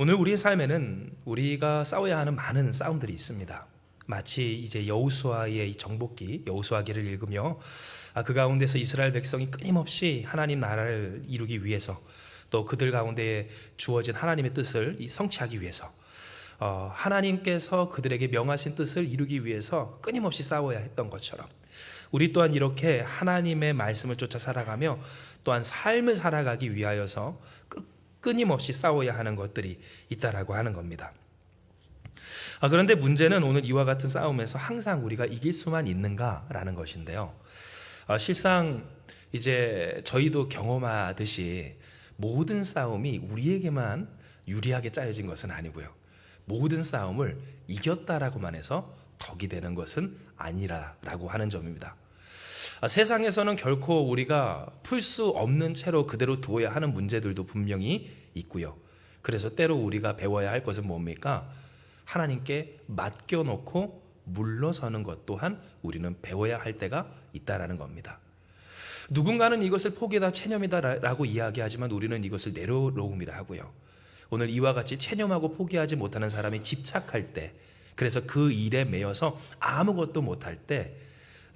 오늘 우리의 삶에는 우리가 싸워야 하는 많은 싸움들이 있습니다. 마치 이제 여호수아의 이 정복기, 여호수아기를 읽으며 그 가운데서 이스라엘 백성이 끊임없이 하나님 나라를 이루기 위해서, 또 그들 가운데에 주어진 하나님의 뜻을 성취하기 위해서, 하나님께서 그들에게 명하신 뜻을 이루기 위해서 끊임없이 싸워야 했던 것처럼, 우리 또한 이렇게 하나님의 말씀을 쫓아 살아가며 또한 삶을 살아가기 위하여서 끊임없이 싸워야 하는 것들이 있다라고 하는 겁니다. 그런데 문제는 오늘 이와 같은 싸움에서 항상 우리가 이길 수만 있는가라는 것인데요. 실상 이제 저희도 경험하듯이 모든 싸움이 우리에게만 유리하게 짜여진 것은 아니고요. 모든 싸움을 이겼다라고만 해서 덕이 되는 것은 아니라라고 하는 점입니다. 세상에서는 결코 우리가 풀 수 없는 채로 그대로 두어야 하는 문제들도 분명히 있고요. 그래서 때로 우리가 배워야 할 것은 뭡니까? 하나님께 맡겨놓고 물러서는 것 또한 우리는 배워야 할 때가 있다라는 겁니다. 누군가는 이것을 포기다, 체념이다라고 이야기하지만 우리는 이것을 내려놓음이라 하고요. 오늘 이와 같이 체념하고 포기하지 못하는 사람이 집착할 때, 그래서 그 일에 매여서 아무것도 못할 때,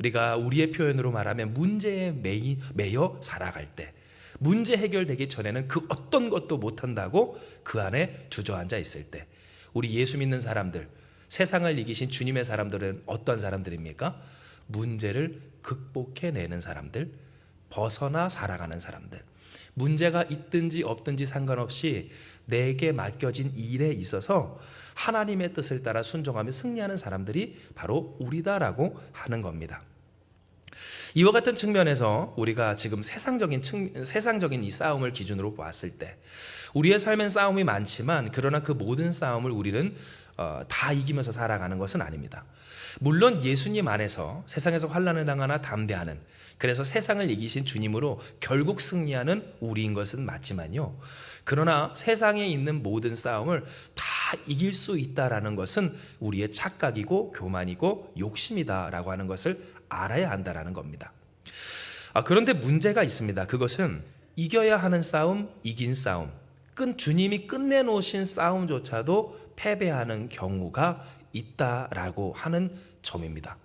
우리가 우리의 표현으로 말하면 문제에 매여 살아갈 때, 문제 해결되기 전에는 그 어떤 것도 못한다고 그 안에 주저앉아 있을 때, 우리 예수 믿는 사람들, 세상을 이기신 주님의 사람들은 어떤 사람들입니까? 문제를 극복해내는 사람들, 벗어나 살아가는 사람들, 문제가 있든지 없든지 상관없이 내게 맡겨진 일에 있어서 하나님의 뜻을 따라 순종하며 승리하는 사람들이 바로 우리다라고 하는 겁니다. 이와 같은 측면에서 우리가 지금 세상적인 이 싸움을 기준으로 보았을 때, 우리의 삶엔 싸움이 많지만 그러나 그 모든 싸움을 우리는 다 이기면서 살아가는 것은 아닙니다. 물론 예수님 안에서 세상에서 환난을 당하나 담대하는, 그래서 세상을 이기신 주님으로 결국 승리하는 우리인 것은 맞지만요, 그러나 세상에 있는 모든 싸움을 다 이길 수 있다라는 것은 우리의 착각이고 교만이고 욕심이다라고 하는 것을 알아야 한다라는 겁니다. 그런데 문제가 있습니다. 그것은 이겨야 하는 싸움, 이긴 싸움, 주님이 끝내놓으신 싸움조차도 패배하는 경우가 있다라고 하는 점입니다.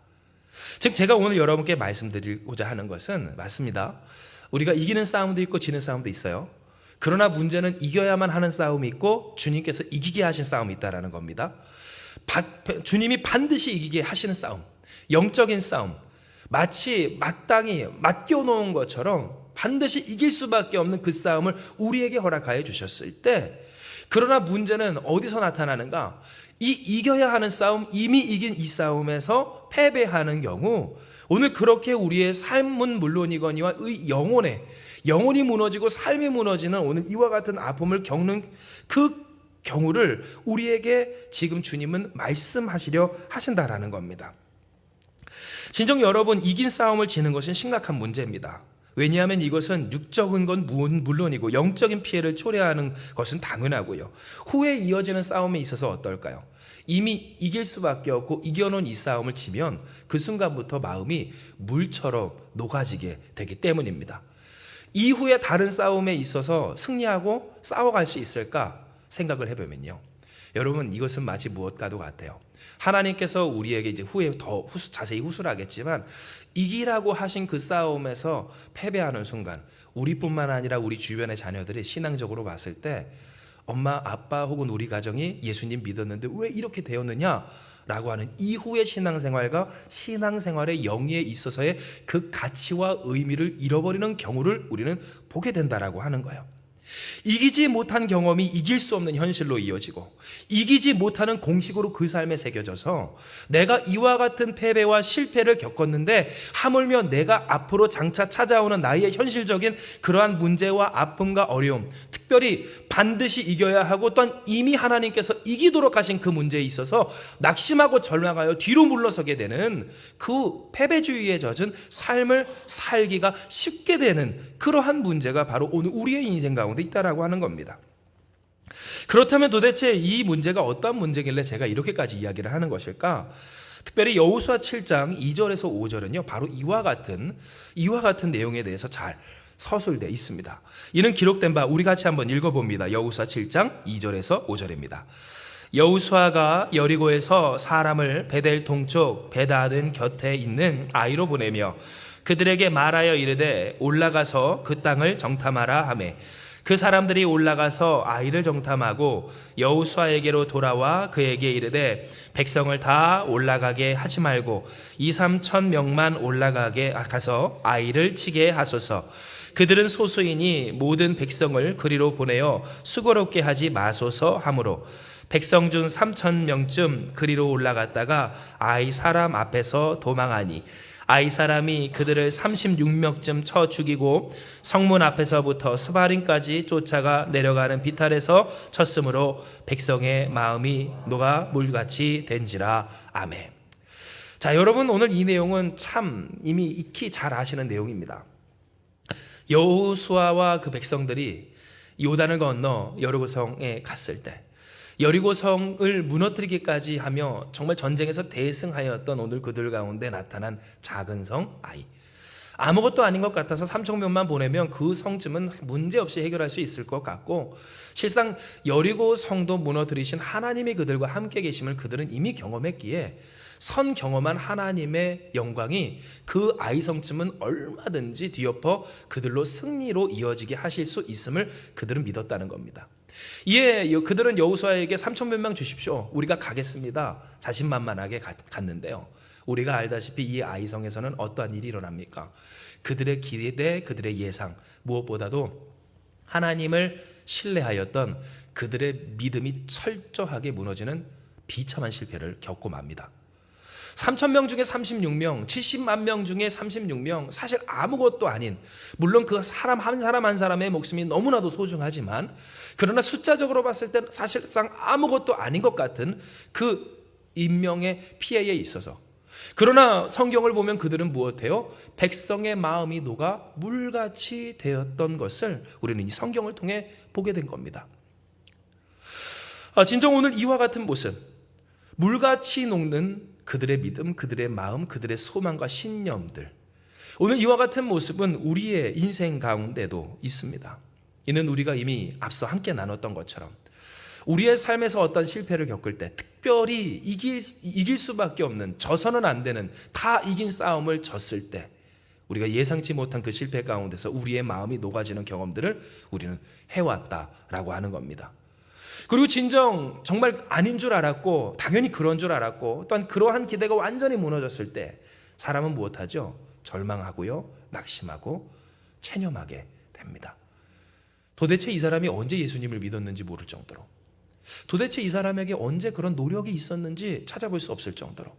즉, 제가 오늘 여러분께 말씀드리고자 하는 것은, 맞습니다, 우리가 이기는 싸움도 있고 지는 싸움도 있어요. 그러나 문제는 이겨야만 하는 싸움이 있고 주님께서 이기게 하신 싸움이 있다라는 겁니다. 주님이 반드시 이기게 하시는 싸움, 영적인 싸움, 마치 마땅히 맡겨놓은 것처럼 반드시 이길 수밖에 없는 그 싸움을 우리에게 허락하여 주셨을 때, 그러나 문제는 어디서 나타나는가? 이 이겨야 하는 싸움, 이미 이긴 이 싸움에서 패배하는 경우, 오늘 그렇게 우리의 삶은 물론이거니와 영혼이 무너지고 삶이 무너지는 오늘 이와 같은 아픔을 겪는 그 경우를 우리에게 지금 주님은 말씀하시려 하신다라는 겁니다. 진정 여러분, 이긴 싸움을 지는 것은 심각한 문제입니다. 왜냐하면 이것은 육적인 건 물론이고 영적인 피해를 초래하는 것은 당연하고요. 후에 이어지는 싸움에 있어서 어떨까요? 이미 이길 수밖에 없고 이겨놓은 이 싸움을 치면 그 순간부터 마음이 물처럼 녹아지게 되기 때문입니다. 이후에 다른 싸움에 있어서 승리하고 싸워갈 수 있을까 생각을 해보면요, 여러분, 이것은 마치 무엇과도 같아요. 하나님께서 우리에게 이제 후에 더 자세히 후술하겠지만, 이기라고 하신 그 싸움에서 패배하는 순간, 우리뿐만 아니라 우리 주변의 자녀들이 신앙적으로 봤을 때, 엄마, 아빠 혹은 우리 가정이 예수님 믿었는데 왜 이렇게 되었느냐? 라고 하는 이후의 신앙생활과 신앙생활의 영위에 있어서의 그 가치와 의미를 잃어버리는 경우를 우리는 보게 된다라고 하는 거예요. 이기지 못한 경험이 이길 수 없는 현실로 이어지고, 이기지 못하는 공식으로 그 삶에 새겨져서 내가 이와 같은 패배와 실패를 겪었는데 하물며 내가 앞으로 장차 찾아오는 나의 현실적인 그러한 문제와 아픔과 어려움, 특별히 반드시 이겨야 하고 또한 이미 하나님께서 이기도록 하신 그 문제에 있어서 낙심하고 절망하여 뒤로 물러서게 되는 그 패배주의에 젖은 삶을 살기가 쉽게 되는 그러한 문제가 바로 오늘 우리의 인생 가운데 있다라고 하는 겁니다. 그렇다면 도대체 이 문제가 어떤 문제길래 제가 이렇게까지 이야기를 하는 것일까? 특별히 여호수아 7장 2절에서 5절은요, 바로 이와 같은 내용에 대해서 잘 서술되어 있습니다. 이는 기록된 바 우리 같이 한번 읽어봅니다. 여호수아 7장 2절에서 5절입니다. 여호수아가 여리고에서 사람을 베델 동쪽 베다든 곁에 있는 아이로 보내며 그들에게 말하여 이르되 올라가서 그 땅을 정탐하라 하매 그 사람들이 올라가서 아이를 정탐하고 여호수아에게로 돌아와 그에게 이르되 백성을 다 올라가게 하지 말고 2-3천 명만 올라가게 가서 아이를 치게 하소서. 그들은 소수이니 모든 백성을 그리로 보내어 수고롭게 하지 마소서 하므로 백성 중 3천 명쯤 그리로 올라갔다가 아이 사람 앞에서 도망하니 아이 사람이 그들을 36명쯤 쳐 죽이고 성문 앞에서부터 스바림까지 쫓아가 내려가는 비탈에서 쳤으므로 백성의 마음이 녹아 물같이 된지라. 아멘. 자, 여러분, 오늘 이 내용은 참 이미 익히 잘 아시는 내용입니다. 여호수아와 그 백성들이 요단을 건너 여리고성에 갔을 때 여리고성을 무너뜨리기까지 하며 정말 전쟁에서 대승하였던 오늘 그들 가운데 나타난 작은 성 아이. 아무것도 아닌 것 같아서 3,000명만 보내면 그 성쯤은 문제없이 해결할 수 있을 것 같고, 실상 여리고성도 무너뜨리신 하나님이 그들과 함께 계심을 그들은 이미 경험했기에 선 경험한 하나님의 영광이 그 아이 성쯤은 얼마든지 뒤엎어 그들로 승리로 이어지게 하실 수 있음을 그들은 믿었다는 겁니다. 이에 그들은 여호수아에게 3,000몇 명 주십시오. 우리가 가겠습니다. 자신만만하게 갔는데요. 우리가 알다시피 이 아이성에서는 어떠한 일이 일어납니까? 그들의 기대, 그들의 예상, 무엇보다도 하나님을 신뢰하였던 그들의 믿음이 철저하게 무너지는 비참한 실패를 겪고 맙니다. 3,000명 중에 36명, 70만 명 중에 36명, 사실 아무것도 아닌, 물론 그 사람 한 사람의 목숨이 너무나도 소중하지만, 그러나 숫자적으로 봤을 때 사실상 아무것도 아닌 것 같은 그 인명의 피해에 있어서, 그러나 성경을 보면 그들은 무엇해요? 백성의 마음이 녹아 물같이 되었던 것을 우리는 이 성경을 통해 보게 된 겁니다. 진정 오늘 이와 같은 모습, 물같이 녹는 그들의 믿음, 그들의 마음, 그들의 소망과 신념들, 오늘 이와 같은 모습은 우리의 인생 가운데도 있습니다. 이는 우리가 이미 앞서 함께 나눴던 것처럼 우리의 삶에서 어떤 실패를 겪을 때, 특별히 이길 수밖에 없는, 져서는 안 되는, 다 이긴 싸움을 졌을 때 우리가 예상치 못한 그 실패 가운데서 우리의 마음이 녹아지는 경험들을 우리는 해왔다라고 하는 겁니다. 그리고 진정 정말 아닌 줄 알았고, 당연히 그런 줄 알았고, 또한 그러한 기대가 완전히 무너졌을 때 사람은 무엇하죠? 절망하고요, 낙심하고 체념하게 됩니다. 도대체 이 사람이 언제 예수님을 믿었는지 모를 정도로, 도대체 이 사람에게 언제 그런 노력이 있었는지 찾아볼 수 없을 정도로,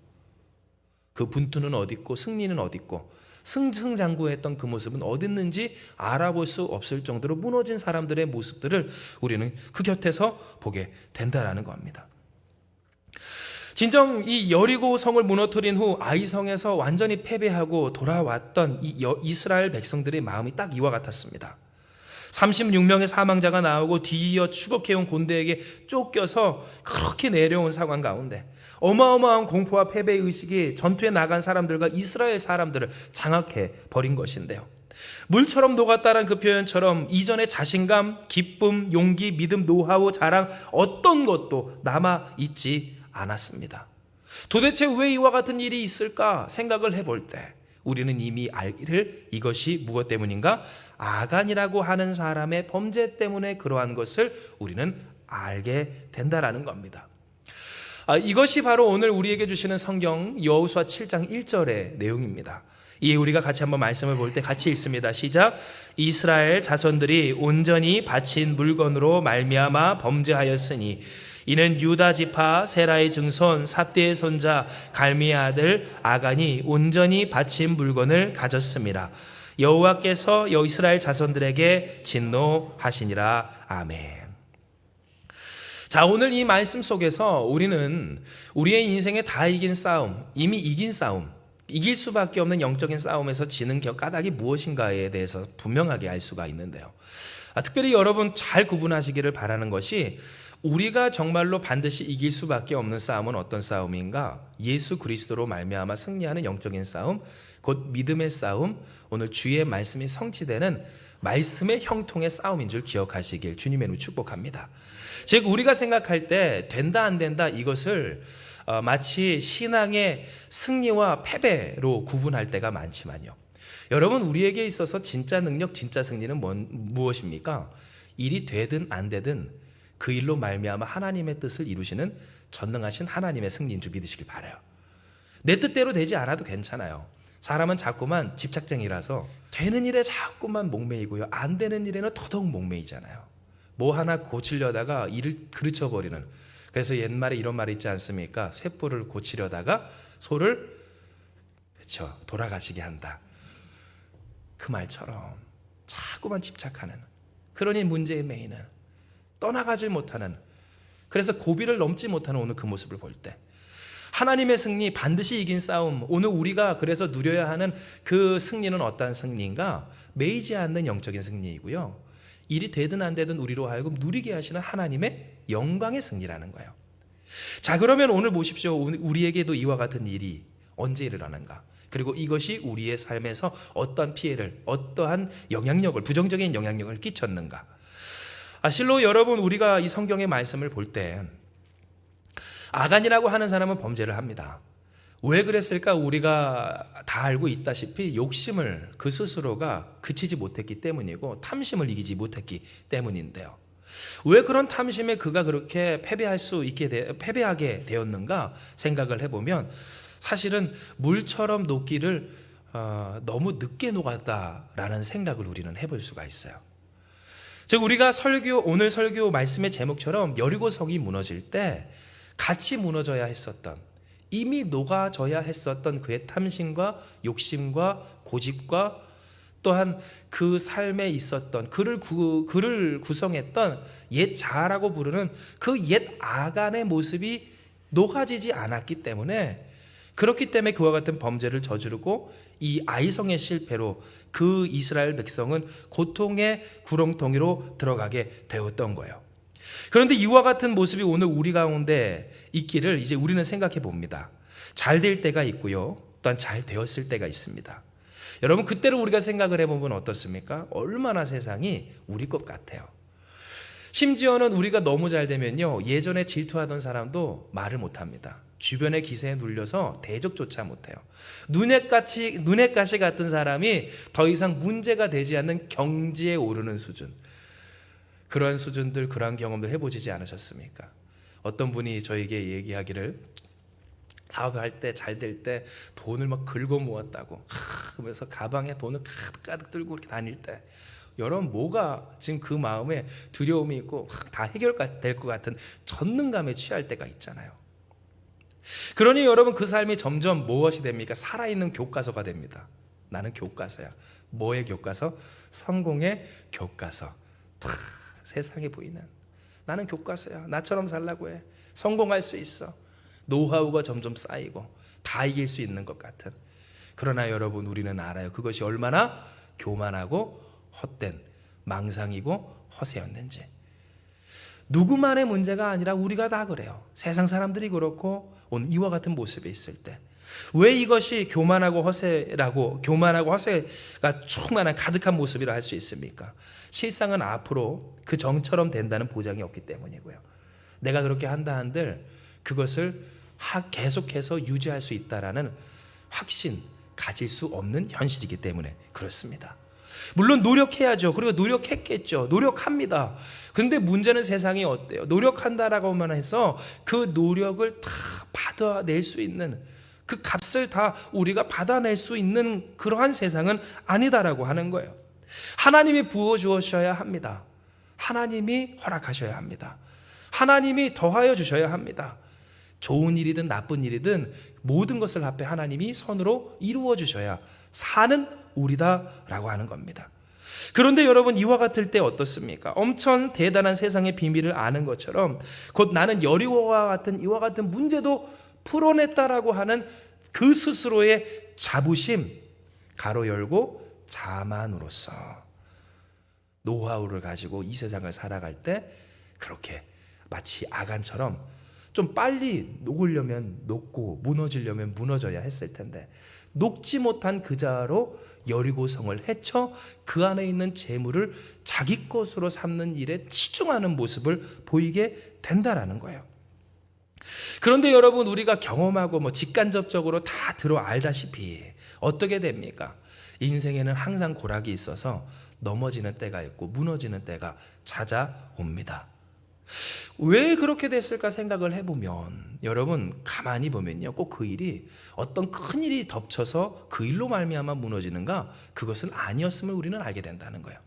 그 분투는 어디 있고 승리는 어디 있고 승승장구했던 그 모습은 어디 있는지 알아볼 수 없을 정도로 무너진 사람들의 모습들을 우리는 그 곁에서 보게 된다라는 겁니다. 진정 이 여리고 성을 무너뜨린 후 아이성에서 완전히 패배하고 돌아왔던 이 이스라엘 백성들의 마음이 딱 이와 같았습니다. 36명의 사망자가 나오고 뒤이어 추격해온 군대에게 쫓겨서 그렇게 내려온 상황 가운데 어마어마한 공포와 패배의식이 전투에 나간 사람들과 이스라엘 사람들을 장악해 버린 것인데요. 물처럼 녹았다는 그 표현처럼 이전의 자신감, 기쁨, 용기, 믿음, 노하우, 자랑 어떤 것도 남아있지 않았습니다. 도대체 왜 이와 같은 일이 있을까 생각을 해볼 때 우리는 이미 알기를 이것이 무엇 때문인가? 아간이라고 하는 사람의 범죄 때문에 그러한 것을 우리는 알게 된다라는 겁니다. 이것이 바로 오늘 우리에게 주시는 성경 여호수아 7장 1절의 내용입니다. 이 우리가 같이 한번 말씀을 볼 때 같이 읽습니다. 시작. 이스라엘 자손들이 온전히 바친 물건으로 말미암아 범죄하였으니 이는 유다 지파 세라의 증손 삽디의 손자 갈미의 아들 아간이 온전히 바친 물건을 가졌습니다. 여호와께서 이스라엘 자손들에게 진노하시니라. 아멘. 자, 오늘 이 말씀 속에서 우리는 우리의 인생에 다 이긴 싸움, 이미 이긴 싸움, 이길 수밖에 없는 영적인 싸움에서 지는 까닭이 무엇인가에 대해서 분명하게 알 수가 있는데요. 특별히 여러분 잘 구분하시기를 바라는 것이, 우리가 정말로 반드시 이길 수밖에 없는 싸움은 어떤 싸움인가? 예수 그리스도로 말미암아 승리하는 영적인 싸움, 곧 믿음의 싸움, 오늘 주의 말씀이 성취되는 말씀의 형통의 싸움인 줄 기억하시길 주님의 이름으로 축복합니다. 즉 우리가 생각할 때 된다 안 된다 이것을 마치 신앙의 승리와 패배로 구분할 때가 많지만요. 여러분 우리에게 있어서 진짜 능력, 진짜 승리는 무엇입니까? 일이 되든 안 되든 그 일로 말미암아 하나님의 뜻을 이루시는 전능하신 하나님의 승리인 줄 믿으시길 바라요. 내 뜻대로 되지 않아도 괜찮아요. 사람은 자꾸만 집착쟁이라서 되는 일에 자꾸만 목매이고요. 안 되는 일에는 더더욱 목매이잖아요. 뭐 하나 고치려다가 일을 그르쳐버리는. 그래서 옛말에 이런 말이 있지 않습니까? 쇠뿔을 고치려다가 소를 그렇죠 돌아가시게 한다. 그 말처럼 자꾸만 집착하는, 그러니 문제의 메인은 떠나가질 못하는, 그래서 고비를 넘지 못하는 오늘 그 모습을 볼 때 하나님의 승리, 반드시 이긴 싸움, 오늘 우리가 그래서 누려야 하는 그 승리는 어떠한 승리인가? 매이지 않는 영적인 승리이고요, 일이 되든 안 되든 우리로 하여금 누리게 하시는 하나님의 영광의 승리라는 거예요. 자, 그러면 오늘 보십시오. 우리에게도 이와 같은 일이 언제 일어나는가? 그리고 이것이 우리의 삶에서 어떠한 피해를, 어떠한 영향력을, 부정적인 영향력을 끼쳤는가? 실로 여러분, 우리가 이 성경의 말씀을 볼 때 아간이라고 하는 사람은 범죄를 합니다. 왜 그랬을까? 우리가 다 알고 있다시피 욕심을 그 스스로가 그치지 못했기 때문이고 탐심을 이기지 못했기 때문인데요. 왜 그런 탐심에 그가 그렇게 패배하게 되었는가 생각을 해보면 사실은 물처럼 녹기를 너무 늦게 녹았다라는 생각을 우리는 해볼 수가 있어요. 즉 우리가 오늘 설교 말씀의 제목처럼 여리고성이 무너질 때 같이 무너져야 했었던, 이미 녹아져야 했었던 그의 탐심과 욕심과 고집과 또한 그 삶에 있었던 그를 구성했던 옛 자아라고 부르는 그 옛 아간의 모습이 녹아지지 않았기 때문에, 그렇기 때문에 그와 같은 범죄를 저지르고 이 아이성의 실패로 그 이스라엘 백성은 고통의 구렁텅이로 들어가게 되었던 거예요. 그런데 이와 같은 모습이 오늘 우리 가운데 있기를 이제 우리는 생각해 봅니다. 잘 될 때가 있고요, 또한 잘 되었을 때가 있습니다. 여러분, 그때로 우리가 생각을 해보면 어떻습니까? 얼마나 세상이 우리 것 같아요. 심지어는 우리가 너무 잘 되면요, 예전에 질투하던 사람도 말을 못합니다. 주변의 기세에 눌려서 대적조차 못해요. 눈엣가시 같은 사람이 더 이상 문제가 되지 않는 경지에 오르는 수준, 그러한 수준들, 그러한 경험들 해보시지 않으셨습니까? 어떤 분이 저에게 얘기하기를 사업할 때, 잘 될 때 돈을 막 긁어 모았다고, 그러면서 가방에 돈을 가득 들고 이렇게 다닐 때 여러분, 뭐가 지금 그 마음에 두려움이 있고 다 해결될 것 같은 전능감에 취할 때가 있잖아요. 그러니 여러분, 그 삶이 점점 무엇이 됩니까? 살아있는 교과서가 됩니다. 나는 교과서야. 뭐의 교과서? 성공의 교과서. 세상에 보이는 나는 교과서야. 나처럼 살라고 해. 성공할 수 있어. 노하우가 점점 쌓이고 다 이길 수 있는 것 같은. 그러나 여러분, 우리는 알아요. 그것이 얼마나 교만하고 헛된 망상이고 허세였는지. 누구만의 문제가 아니라 우리가 다 그래요. 세상 사람들이 그렇고 오늘 이와 같은 모습에 있을 때 왜 이것이 교만하고 허세가 충만한 가득한 모습이라 할 수 있습니까? 실상은 앞으로 그 정처럼 된다는 보장이 없기 때문이고요. 내가 그렇게 한다 한들 그것을 계속해서 유지할 수 있다라는 확신 가질 수 없는 현실이기 때문에 그렇습니다. 물론 노력해야죠. 그리고 노력했겠죠. 노력합니다. 근데 문제는 세상이 어때요? 노력한다라고만 해서 그 노력을 다 받아낼 수 있는, 그 값을 다 우리가 받아낼 수 있는 그러한 세상은 아니다라고 하는 거예요. 하나님이 부어주셔야 합니다. 하나님이 허락하셔야 합니다. 하나님이 더하여 주셔야 합니다. 좋은 일이든 나쁜 일이든 모든 것을 앞에 하나님이 선으로 이루어 주셔야 사는 우리다라고 하는 겁니다. 그런데 여러분, 이와 같을 때 어떻습니까? 엄청 대단한 세상의 비밀을 아는 것처럼 곧 나는 여리고와 같은 이와 같은 문제도 풀어냈다라고 하는 그 스스로의 자부심, 가로 열고 자만으로서 노하우를 가지고 이 세상을 살아갈 때 그렇게 마치 아간처럼 좀 빨리 녹으려면 녹고 무너지려면 무너져야 했을 텐데 녹지 못한 그 자로 여리고성을 해쳐 그 안에 있는 재물을 자기 것으로 삼는 일에 치중하는 모습을 보이게 된다라는 거예요. 그런데 여러분, 우리가 경험하고 직간접적으로 다 들어 알다시피 어떻게 됩니까? 인생에는 항상 고락이 있어서 넘어지는 때가 있고 무너지는 때가 찾아옵니다. 왜 그렇게 됐을까 생각을 해보면, 여러분 가만히 보면요, 꼭 그 일이 어떤 큰 일이 덮쳐서 그 일로 말미암아 무너지는가, 그것은 아니었음을 우리는 알게 된다는 거예요.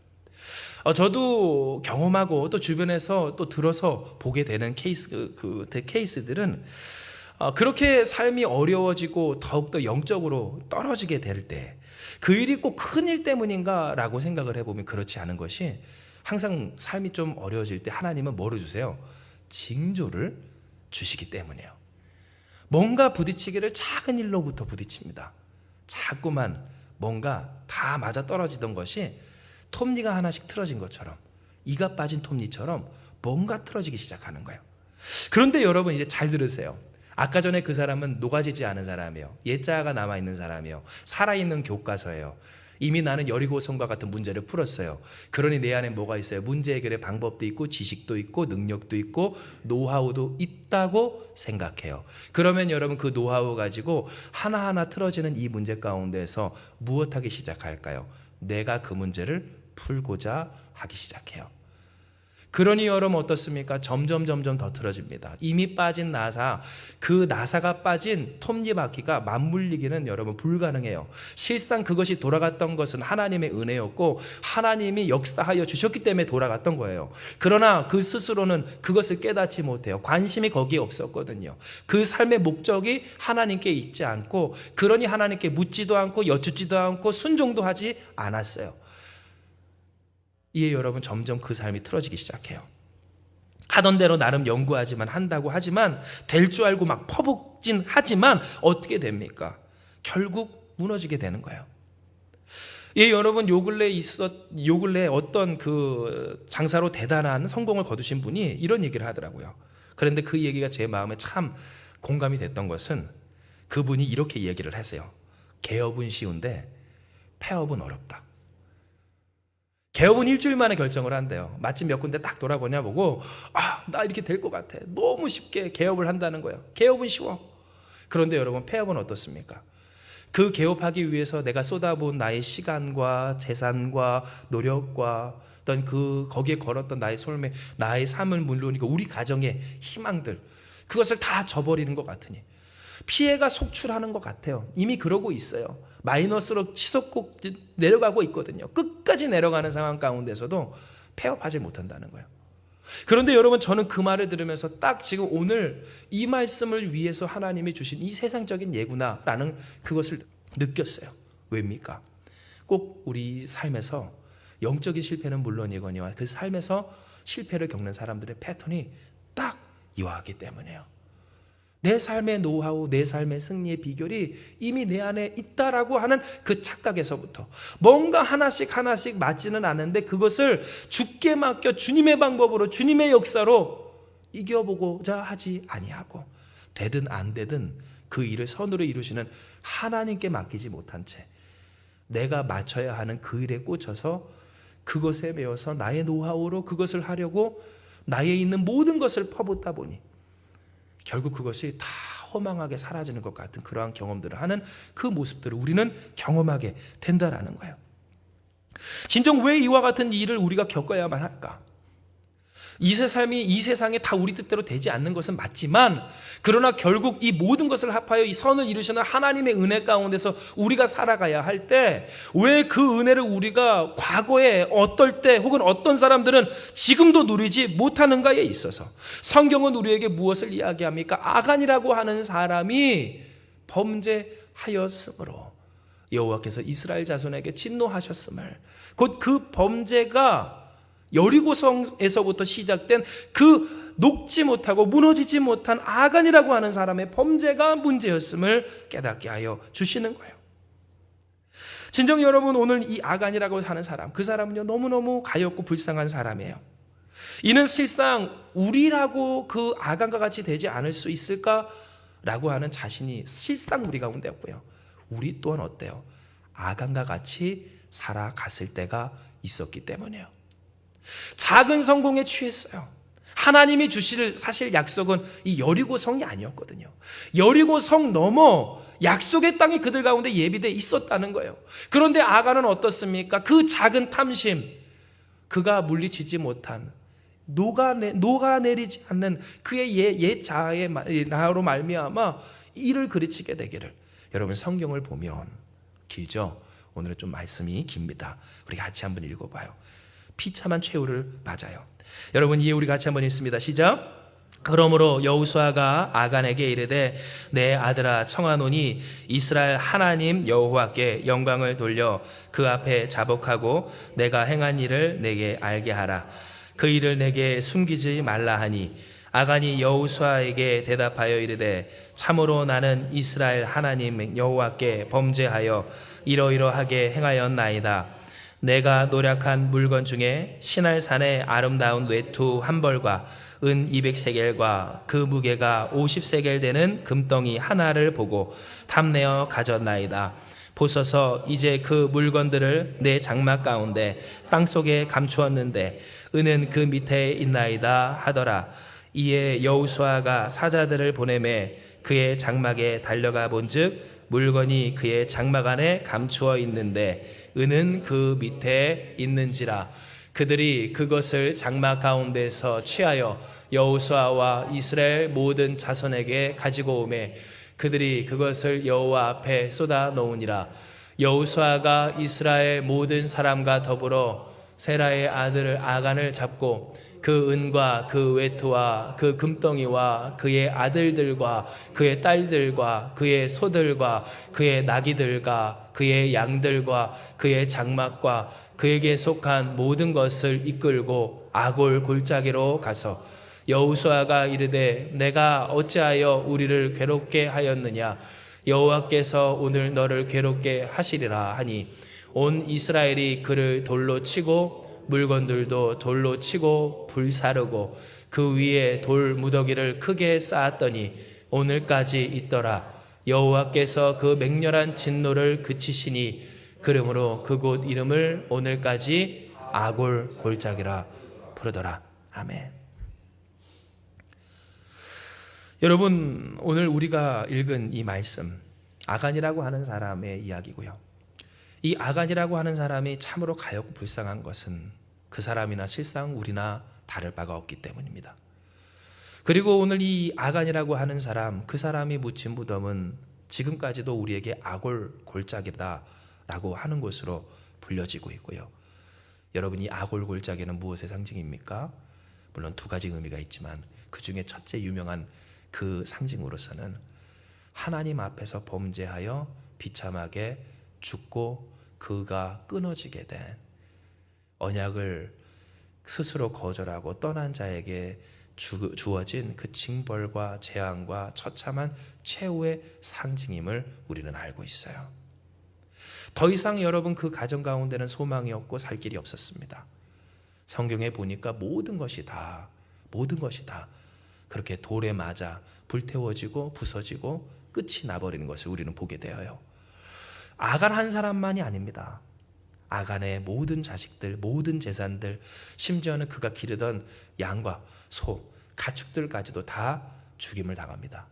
저도 경험하고 또 주변에서 또 들어서 보게 되는 케이스들은 그렇게 삶이 어려워지고 더욱더 영적으로 떨어지게 될 때, 그 일이 꼭 큰 일 때문인가 라고 생각을 해보면 그렇지 않은 것이, 항상 삶이 좀 어려워질 때 하나님은 뭐를 주세요? 징조를 주시기 때문이에요. 뭔가 부딪히기를 작은 일로부터 부딪힙니다. 자꾸만 뭔가 다 맞아 떨어지던 것이 톱니가 하나씩 틀어진 것처럼, 이가 빠진 톱니처럼 뭔가 틀어지기 시작하는 거예요. 그런데 여러분, 이제 잘 들으세요. 아까 전에 그 사람은 녹아지지 않은 사람이에요. 옛자가 남아있는 사람이에요. 살아있는 교과서예요. 이미 나는 여리고성과 같은 문제를 풀었어요. 그러니 내 안에 뭐가 있어요? 문제 해결의 방법도 있고 지식도 있고 능력도 있고 노하우도 있다고 생각해요. 그러면 여러분, 그 노하우 가지고 하나하나 틀어지는 이 문제 가운데서 무엇하기 시작할까요? 내가 그 문제를 풀고자 하기 시작해요. 그러니 여러분 어떻습니까? 점점 더 틀어집니다. 이미 빠진 나사, 그 나사가 빠진 톱니바퀴가 맞물리기는 여러분 불가능해요. 실상 그것이 돌아갔던 것은 하나님의 은혜였고 하나님이 역사하여 주셨기 때문에 돌아갔던 거예요. 그러나 그 스스로는 그것을 깨닫지 못해요. 관심이 거기에 없었거든요. 그 삶의 목적이 하나님께 있지 않고, 그러니 하나님께 묻지도 않고 여쭙지도 않고 순종도 하지 않았어요. 이에 여러분 점점 그 삶이 틀어지기 시작해요. 하던 대로 나름 연구하지만 한다고 하지만 될 줄 알고 막 퍼붓진 하지만 어떻게 됩니까? 결국 무너지게 되는 거예요. 예, 여러분 요 근래 어떤 그 장사로 대단한 성공을 거두신 분이 이런 얘기를 하더라고요. 그런데 그 얘기가 제 마음에 참 공감이 됐던 것은, 그분이 이렇게 얘기를 했어요. 개업은 쉬운데 폐업은 어렵다. 개업은 일주일 만에 결정을 한대요. 마침 몇 군데 딱 돌아보냐 보고, 나 이렇게 될 것 같아. 너무 쉽게 개업을 한다는 거예요. 개업은 쉬워. 그런데 여러분, 폐업은 어떻습니까? 그 개업하기 위해서 내가 쏟아부은 나의 시간과 재산과 노력과 어떤 거기에 걸었던 나의 솔매, 나의 삶을 물론이고 우리 가정의 희망들, 그것을 다 저버리는 것 같으니 피해가 속출하는 것 같아요. 이미 그러고 있어요. 마이너스로 치솟고 내려가고 있거든요. 끝까지 내려가는 상황 가운데서도 폐업하지 못한다는 거예요. 그런데 여러분, 저는 그 말을 들으면서 딱 지금 오늘 이 말씀을 위해서 하나님이 주신 이 세상적인 예구나라는 그것을 느꼈어요. 왜입니까? 꼭 우리 삶에서 영적인 실패는 물론이거니와 그 삶에서 실패를 겪는 사람들의 패턴이 딱 이와 같기 때문이에요. 내 삶의 노하우, 내 삶의 승리의 비결이 이미 내 안에 있다라고 하는 그 착각에서부터 뭔가 하나씩 맞지는 않는데 그것을 주께 맡겨 주님의 방법으로, 주님의 역사로 이겨보고자 하지 아니하고, 되든 안 되든 그 일을 선으로 이루시는 하나님께 맡기지 못한 채 내가 맞춰야 하는 그 일에 꽂혀서 그것에 매여서 나의 노하우로 그것을 하려고 나에 있는 모든 것을 퍼붓다 보니 결국 그것이 다 허망하게 사라지는 것 같은 그러한 경험들을 하는 그 모습들을 우리는 경험하게 된다라는 거예요. 진정 왜 이와 같은 일을 우리가 겪어야만 할까? 이 세상에 다 우리 뜻대로 되지 않는 것은 맞지만, 그러나 결국 이 모든 것을 합하여 이 선을 이루시는 하나님의 은혜 가운데서 우리가 살아가야 할 때, 왜 그 은혜를 우리가 과거에 어떨 때 혹은 어떤 사람들은 지금도 누리지 못하는가에 있어서 성경은 우리에게 무엇을 이야기합니까? 아간이라고 하는 사람이 범죄하였으므로 여호와께서 이스라엘 자손에게 진노하셨음을, 곧 그 범죄가 여리고성에서부터 시작된 그 녹지 못하고 무너지지 못한 아간이라고 하는 사람의 범죄가 문제였음을 깨닫게 하여 주시는 거예요. 진정 여러분, 오늘 이 아간이라고 하는 사람, 그 사람은요 너무너무 가엾고 불쌍한 사람이에요. 이는 실상 우리라고 그 아간과 같이 되지 않을 수 있을까라고 하는 자신이 실상 우리 가운데 없고요. 우리 또한 어때요? 아간과 같이 살아갔을 때가 있었기 때문이에요. 작은 성공에 취했어요. 하나님이 주실 사실 약속은 이 여리고성이 아니었거든요. 여리고성 넘어 약속의 땅이 그들 가운데 예비되어 있었다는 거예요. 그런데 아간은 어떻습니까? 그 작은 탐심, 그가 물리치지 못한 녹아내리지 않는 그의 옛 자아의 나로 말미암아 이를 그르치게 되기를. 여러분 성경을 보면 길죠? 오늘은 좀 말씀이 깁니다. 우리 같이 한번 읽어봐요. 비참한 최후를 맞아요. 여러분 이해 우리 같이 한번 읽습니다. 시작. 그러므로 여호수아가 아간에게 이르되 내 아들아 청하노니 이스라엘 하나님 여호와께 영광을 돌려 그 앞에 자복하고 내가 행한 일을 내게 알게 하라. 그 일을 내게 숨기지 말라 하니 아간이 여호수아에게 대답하여 이르되 참으로 나는 이스라엘 하나님 여호와께 범죄하여 이러이러하게 행하였나이다. 내가 노력한 물건 중에 시날산의 아름다운 외투 한 벌과 은 200세겔과 그 무게가 50세겔 되는 금덩이 하나를 보고 탐내어 가졌나이다. 보소서 이제 그 물건들을 내 장막 가운데 땅속에 감추었는데 은은 그 밑에 있나이다 하더라. 이에 여호수아가 사자들을 보내매 그의 장막에 달려가 본즉 물건이 그의 장막 안에 감추어 있는데 은은 그 밑에 있는지라. 그들이 그것을 장막 가운데서 취하여 여호수아와 이스라엘 모든 자손에게 가지고 오매 그들이 그것을 여호와 앞에 쏟아 놓으니라. 여호수아가 이스라엘 모든 사람과 더불어 세라의 아들 아간을 잡고 그 은과 그 외투와 그 금덩이와 그의 아들들과 그의 딸들과 그의 소들과 그의 나귀들과 그의 양들과 그의 장막과 그에게 속한 모든 것을 이끌고 아골 골짜기로 가서 여호수아가 이르되 내가 어찌하여 우리를 괴롭게 하였느냐. 여호와께서 오늘 너를 괴롭게 하시리라 하니 온 이스라엘이 그를 돌로 치고 물건들도 돌로 치고 불사르고 그 위에 돌 무더기를 크게 쌓았더니 오늘까지 있더라. 여호와께서 그 맹렬한 진노를 그치시니 그러므로 그곳 이름을 오늘까지 아골 골짜기라 부르더라. 아멘. 여러분 오늘 우리가 읽은 이 말씀 아간이라고 하는 사람의 이야기고요. 이 아간이라고 하는 사람이 참으로 가엾고 불쌍한 것은 그 사람이나 실상 우리나 다를 바가 없기 때문입니다. 그리고 오늘 이 아간이라고 하는 사람, 그 사람이 묻힌 무덤은 지금까지도 우리에게 아골 골짜기다라고 하는 곳으로 불려지고 있고요. 여러분 이 아골 골짜기는 무엇의 상징입니까? 물론 두 가지 의미가 있지만 그 중에 첫째 유명한 그 상징으로서는 하나님 앞에서 범죄하여 비참하게 죽고 그가 끊어지게 된 언약을 스스로 거절하고 떠난 자에게 주어진 그 징벌과 재앙과 처참한 최후의 상징임을 우리는 알고 있어요. 더 이상 여러분 그 가정 가운데는 소망이 없고 살 길이 없었습니다. 성경에 보니까 모든 것이 다 그렇게 돌에 맞아 불태워지고 부서지고 끝이 나버리는 것을 우리는 보게 되어요. 아간 한 사람만이 아닙니다. 아간의 모든 자식들, 모든 재산들, 심지어는 그가 기르던 양과 소, 가축들까지도 다 죽임을 당합니다.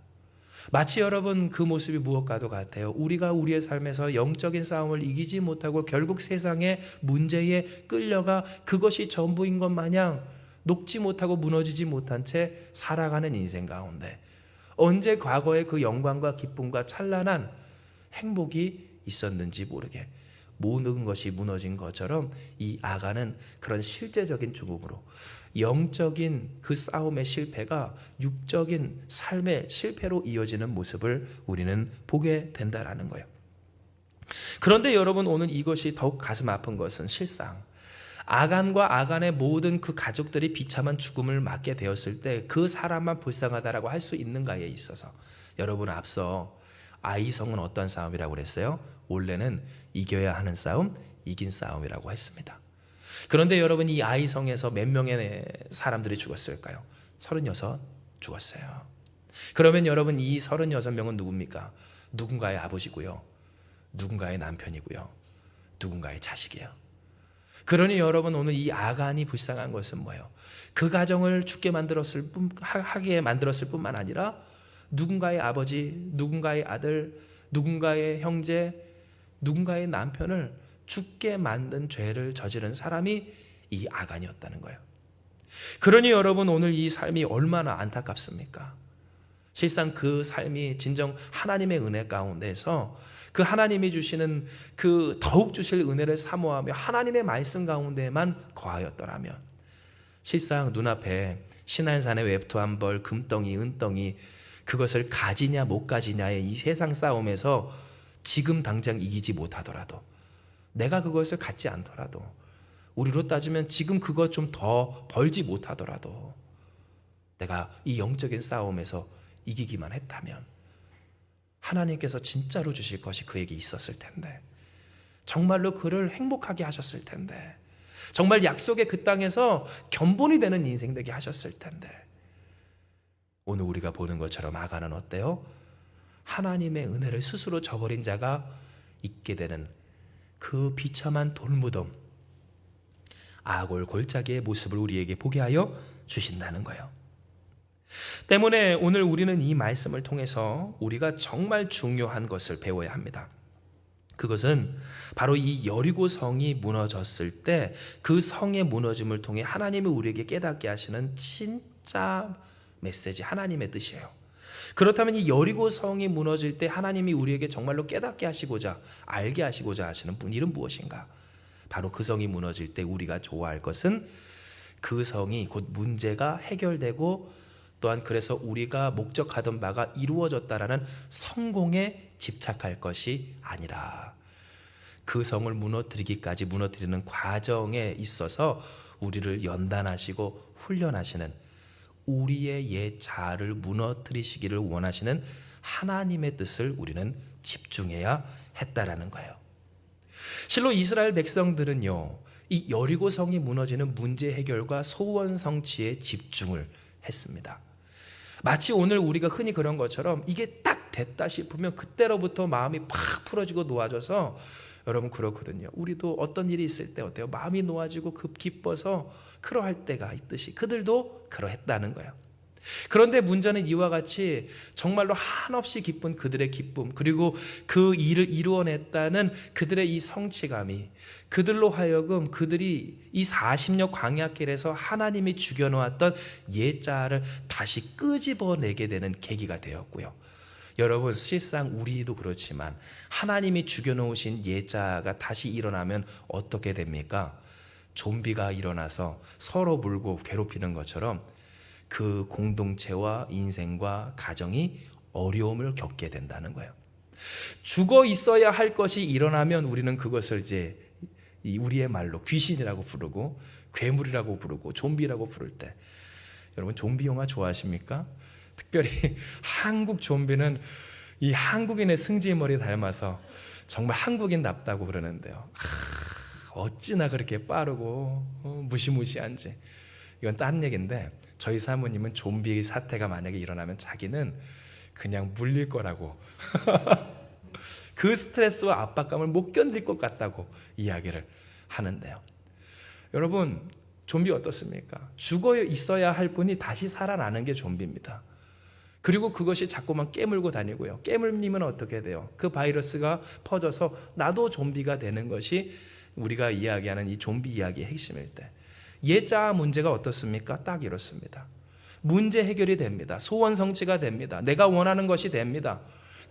마치 여러분 그 모습이 무엇과도 같아요. 우리가 우리의 삶에서 영적인 싸움을 이기지 못하고 결국 세상의 문제에 끌려가 그것이 전부인 것 마냥 녹지 못하고 무너지지 못한 채 살아가는 인생 가운데 언제 과거의 그 영광과 기쁨과 찬란한 행복이 있었는지 모르게 모든 것이 무너진 것처럼 이 아간은 그런 실제적인 죽음으로 영적인 그 싸움의 실패가 육적인 삶의 실패로 이어지는 모습을 우리는 보게 된다라는 거예요. 그런데 여러분 오늘 이것이 더욱 가슴 아픈 것은 실상 아간과 아간의 모든 그 가족들이 비참한 죽음을 맞게 되었을 때 그 사람만 불쌍하다라고 할 수 있는가에 있어서 여러분 앞서 아이성은 어떤 싸움이라고 그랬어요? 원래는 이겨야 하는 싸움, 이긴 싸움이라고 했습니다. 그런데 여러분 이 아이성에서 몇 명의 사람들이 죽었을까요? 36 죽었어요. 그러면 여러분 이 36명은 누굽니까? 누군가의 아버지고요. 누군가의 남편이고요, 누군가의 자식이에요. 그러니 여러분, 오늘 이 아간이 불쌍한 것은 뭐예요? 그 가정을 죽게 하게 만들었을 뿐만 아니라 누군가의 아버지, 누군가의 아들, 누군가의 형제, 누군가의 남편을 죽게 만든 죄를 저지른 사람이 이 아간이었다는 거예요. 그러니 여러분, 오늘 이 삶이 얼마나 안타깝습니까? 실상 그 삶이 진정 하나님의 은혜 가운데서 그 하나님이 주시는 그 더욱 주실 은혜를 사모하며 하나님의 말씀 가운데만 거하였더라면, 실상 눈앞에 신한산의 외투 한 벌, 금덩이, 은덩이, 그것을 가지냐 못 가지냐의 이 세상 싸움에서 지금 당장 이기지 못하더라도, 내가 그것을 갖지 않더라도, 우리로 따지면 지금 그것 좀 더 벌지 못하더라도 내가 이 영적인 싸움에서 이기기만 했다면 하나님께서 진짜로 주실 것이 그에게 있었을 텐데, 정말로 그를 행복하게 하셨을 텐데, 정말 약속의 그 땅에서 견본이 되는 인생 되게 하셨을 텐데, 오늘 우리가 보는 것처럼 아간은 어때요? 하나님의 은혜를 스스로 저버린 자가 있게 되는 그 비참한 돌무덤, 아골 골짜기의 모습을 우리에게 보게 하여 주신다는 거예요. 때문에 오늘 우리는 이 말씀을 통해서 우리가 정말 중요한 것을 배워야 합니다. 그것은 바로 이 여리고 성이 무너졌을 때 그 성의 무너짐을 통해 하나님이 우리에게 깨닫게 하시는 진짜 메시지, 하나님의 뜻이에요. 그렇다면 이 여리고 성이 무너질 때 하나님이 우리에게 정말로 깨닫게 하시고자, 알게 하시고자 하시는 일은 무엇인가? 바로 그 성이 무너질 때 우리가 좋아할 것은 그 성이 곧 문제가 해결되고, 또한 그래서 우리가 목적하던 바가 이루어졌다라는 성공에 집착할 것이 아니라, 그 성을 무너뜨리기까지 무너뜨리는 과정에 있어서 우리를 연단하시고 훈련하시는, 우리의 옛 자아를 무너뜨리시기를 원하시는 하나님의 뜻을 우리는 집중해야 했다라는 거예요. 실로 이스라엘 백성들은요, 이 여리고 성이 무너지는 문제 해결과 소원 성취에 집중을 했습니다. 마치 오늘 우리가 흔히 그런 것처럼 이게 딱 됐다 싶으면 그때로부터 마음이 팍 풀어지고 놓아져서, 여러분 그렇거든요. 우리도 어떤 일이 있을 때 어때요? 마음이 놓아지고 급 기뻐서 그러할 때가 있듯이 그들도 그러했다는 거예요. 그런데 문제는 이와 같이 정말로 한없이 기쁜 그들의 기쁨, 그리고 그 일을 이루어냈다는 그들의 이 성취감이 그들로 하여금 그들이 이 40년 광야길에서 하나님이 죽여놓았던 옛자를 다시 끄집어내게 되는 계기가 되었고요. 여러분, 실상 우리도 그렇지만 하나님이 죽여놓으신 옛자가 다시 일어나면 어떻게 됩니까? 좀비가 일어나서 서로 물고 괴롭히는 것처럼 그 공동체와 인생과 가정이 어려움을 겪게 된다는 거예요. 죽어 있어야 할 것이 일어나면 우리는 그것을 이제 우리의 말로 귀신이라고 부르고 괴물이라고 부르고 좀비라고 부를 때, 여러분 좀비 영화 좋아하십니까? 특별히 한국 좀비는 이 한국인의 승질머리 닮아서 정말 한국인답다고 그러는데요. 어찌나 그렇게 빠르고 무시무시한지. 이건 딴 얘기인데, 저희 사모님은 좀비 사태가 만약에 일어나면 자기는 그냥 물릴 거라고 그 스트레스와 압박감을 못 견딜 것 같다고 이야기를 하는데요. 여러분, 좀비 어떻습니까? 죽어 있어야 할 분이 다시 살아나는 게 좀비입니다. 그리고 그것이 자꾸만 깨물고 다니고요. 깨물리면 어떻게 돼요? 그 바이러스가 퍼져서 나도 좀비가 되는 것이 우리가 이야기하는 이 좀비 이야기의 핵심일 때, 옛자 문제가 어떻습니까? 딱 이렇습니다. 문제 해결이 됩니다. 소원 성취가 됩니다. 내가 원하는 것이 됩니다.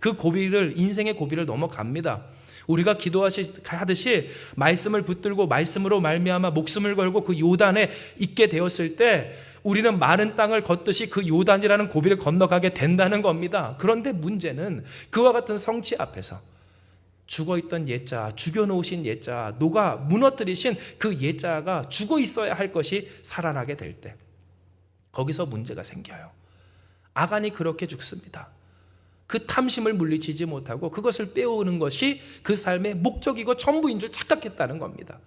그 고비를, 인생의 고비를 넘어갑니다. 우리가 기도하듯이 말씀을 붙들고 말씀으로 말미암아 목숨을 걸고 그 요단에 있게 되었을 때 우리는 마른 땅을 걷듯이 그 요단이라는 고비를 건너가게 된다는 겁니다. 그런데 문제는 그와 같은 성취 앞에서 죽어있던 옛자, 죽여놓으신 옛자, 녹아 무너뜨리신 그 옛자가 죽어 있어야 할 것이 살아나게 될 때, 거기서 문제가 생겨요. 아간이 그렇게 죽습니다. 그 탐심을 물리치지 못하고 그것을 빼오는 것이 그 삶의 목적이고 전부인 줄 착각했다는 겁니다.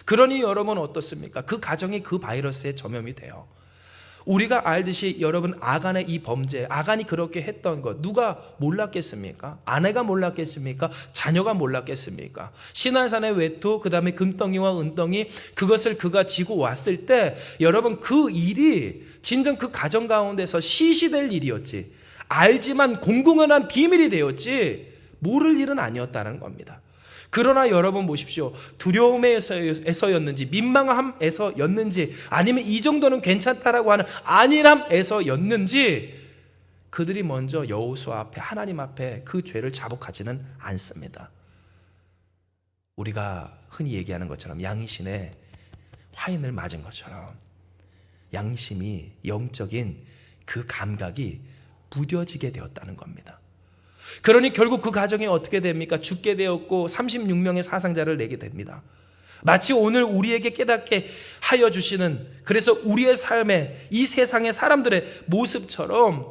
그러니 여러분 어떻습니까? 그 가정이 그 바이러스에 전염이 돼요. 우리가 알듯이 여러분, 아간의 이 범죄, 아간이 그렇게 했던 것 누가 몰랐겠습니까? 아내가 몰랐겠습니까? 자녀가 몰랐겠습니까? 시날산의 외투, 그 다음에 금덩이와 은덩이, 그것을 그가 지고 왔을 때 여러분, 그 일이 진정 그 가정 가운데서 시시될 일이었지, 알지만 공공연한 비밀이 되었지 모를 일은 아니었다는 겁니다. 그러나 여러분 보십시오. 두려움에서였는지, 민망함에서였는지, 아니면 이 정도는 괜찮다라고 하는 안일함에서였는지 그들이 먼저 여호수아 앞에, 하나님 앞에 그 죄를 자복하지는 않습니다. 우리가 흔히 얘기하는 것처럼 양신에 화인을 맞은 것처럼 양심이, 영적인 그 감각이 무뎌지게 되었다는 겁니다. 그러니 결국 그 가정이 어떻게 됩니까? 죽게 되었고 36명의 사상자를 내게 됩니다. 마치 오늘 우리에게 깨닫게 하여 주시는, 그래서 우리의 삶에 이 세상의 사람들의 모습처럼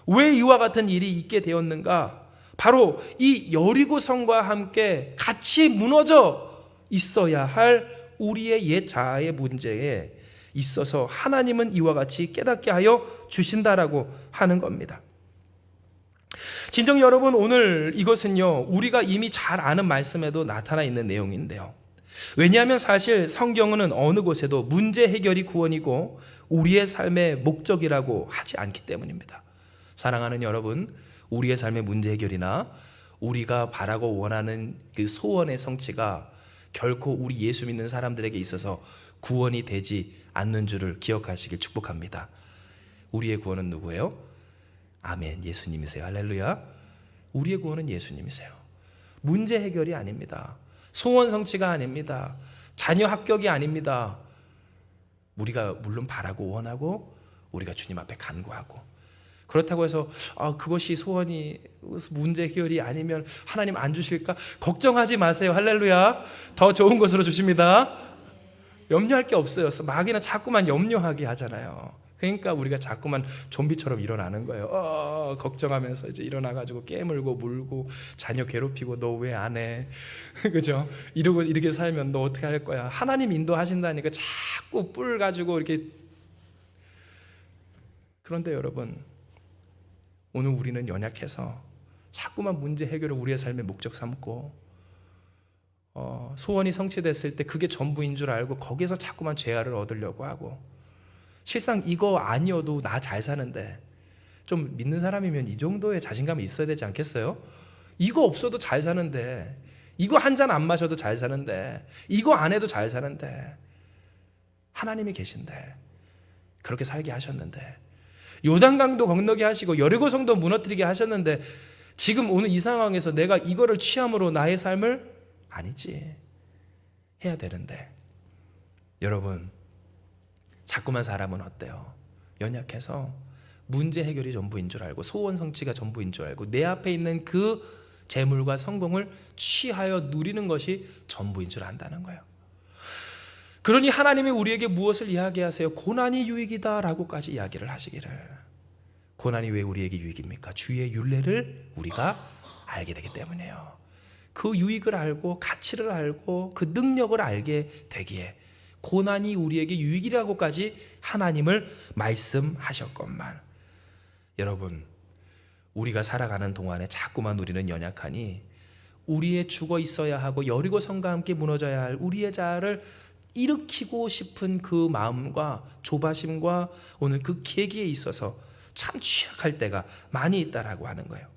왜 이와 같은 일이 있게 되었는가? 바로 이 여리고성과 함께 같이 무너져 있어야 할 우리의 옛 자아의 문제에 있어서 하나님은 이와 같이 깨닫게 하여 주신다라고 하는 겁니다. 진정 여러분, 오늘 이것은요, 우리가 이미 잘 아는 말씀에도 나타나 있는 내용인데요. 왜냐하면 사실 성경은 어느 곳에도 문제 해결이 구원이고 우리의 삶의 목적이라고 하지 않기 때문입니다. 사랑하는 여러분, 우리의 삶의 문제 해결이나 우리가 바라고 원하는 그 소원의 성취가 결코 우리 예수 믿는 사람들에게 있어서 구원이 되지 않는 줄을 기억하시길 축복합니다. 우리의 구원은 누구예요? 아멘, 예수님이세요. 할렐루야. 우리의 구원은 예수님이세요. 문제 해결이 아닙니다. 소원 성취가 아닙니다. 자녀 합격이 아닙니다. 우리가 물론 바라고 원하고 우리가 주님 앞에 간구하고, 그렇다고 해서 그것이 소원이 문제 해결이 아니면 하나님 안 주실까? 걱정하지 마세요. 할렐루야. 더 좋은 것으로 주십니다. 염려할 게 없어요. 마귀는 자꾸만 염려하게 하잖아요. 그러니까 우리가 자꾸만 좀비처럼 일어나는 거예요. 걱정하면서 이제 일어나가지고 깨물고 물고 자녀 괴롭히고 너 왜 안 해? 그죠? 이러고 이렇게 살면 너 어떻게 할 거야? 하나님 인도하신다니까 자꾸 뿔 가지고 이렇게. 그런데 여러분, 오늘 우리는 연약해서 자꾸만 문제 해결을 우리의 삶의 목적 삼고 소원이 성취됐을 때 그게 전부인 줄 알고 거기서 자꾸만 죄화를 얻으려고 하고, 실상 이거 아니어도 나 잘 사는데, 좀 믿는 사람이면 이 정도의 자신감이 있어야 되지 않겠어요? 이거 없어도 잘 사는데, 이거 한 잔 안 마셔도 잘 사는데, 이거 안 해도 잘 사는데, 하나님이 계신데, 그렇게 살게 하셨는데, 요단강도 건너게 하시고 여리고성도 무너뜨리게 하셨는데, 지금 오늘 이 상황에서 내가 이거를 취함으로 나의 삶을 아니지 해야 되는데, 여러분, 자꾸만 사람은 어때요? 연약해서 문제 해결이 전부인 줄 알고 소원 성취가 전부인 줄 알고 내 앞에 있는 그 재물과 성공을 취하여 누리는 것이 전부인 줄 안다는 거예요. 그러니 하나님이 우리에게 무엇을 이야기하세요? 고난이 유익이다 라고까지 이야기를 하시기를. 고난이 왜 우리에게 유익입니까? 주의 율례를 우리가 알게 되기 때문이에요. 그 유익을 알고 가치를 알고 그 능력을 알게 되기에 고난이 우리에게 유익이라고까지 하나님을 말씀하셨건만, 여러분, 우리가 살아가는 동안에 자꾸만 우리는 연약하니 우리의 죽어 있어야 하고 여리고성과 함께 무너져야 할 우리의 자아를 일으키고 싶은 그 마음과 조바심과 오늘 그 계기에 있어서 참 취약할 때가 많이 있다라고 하는 거예요.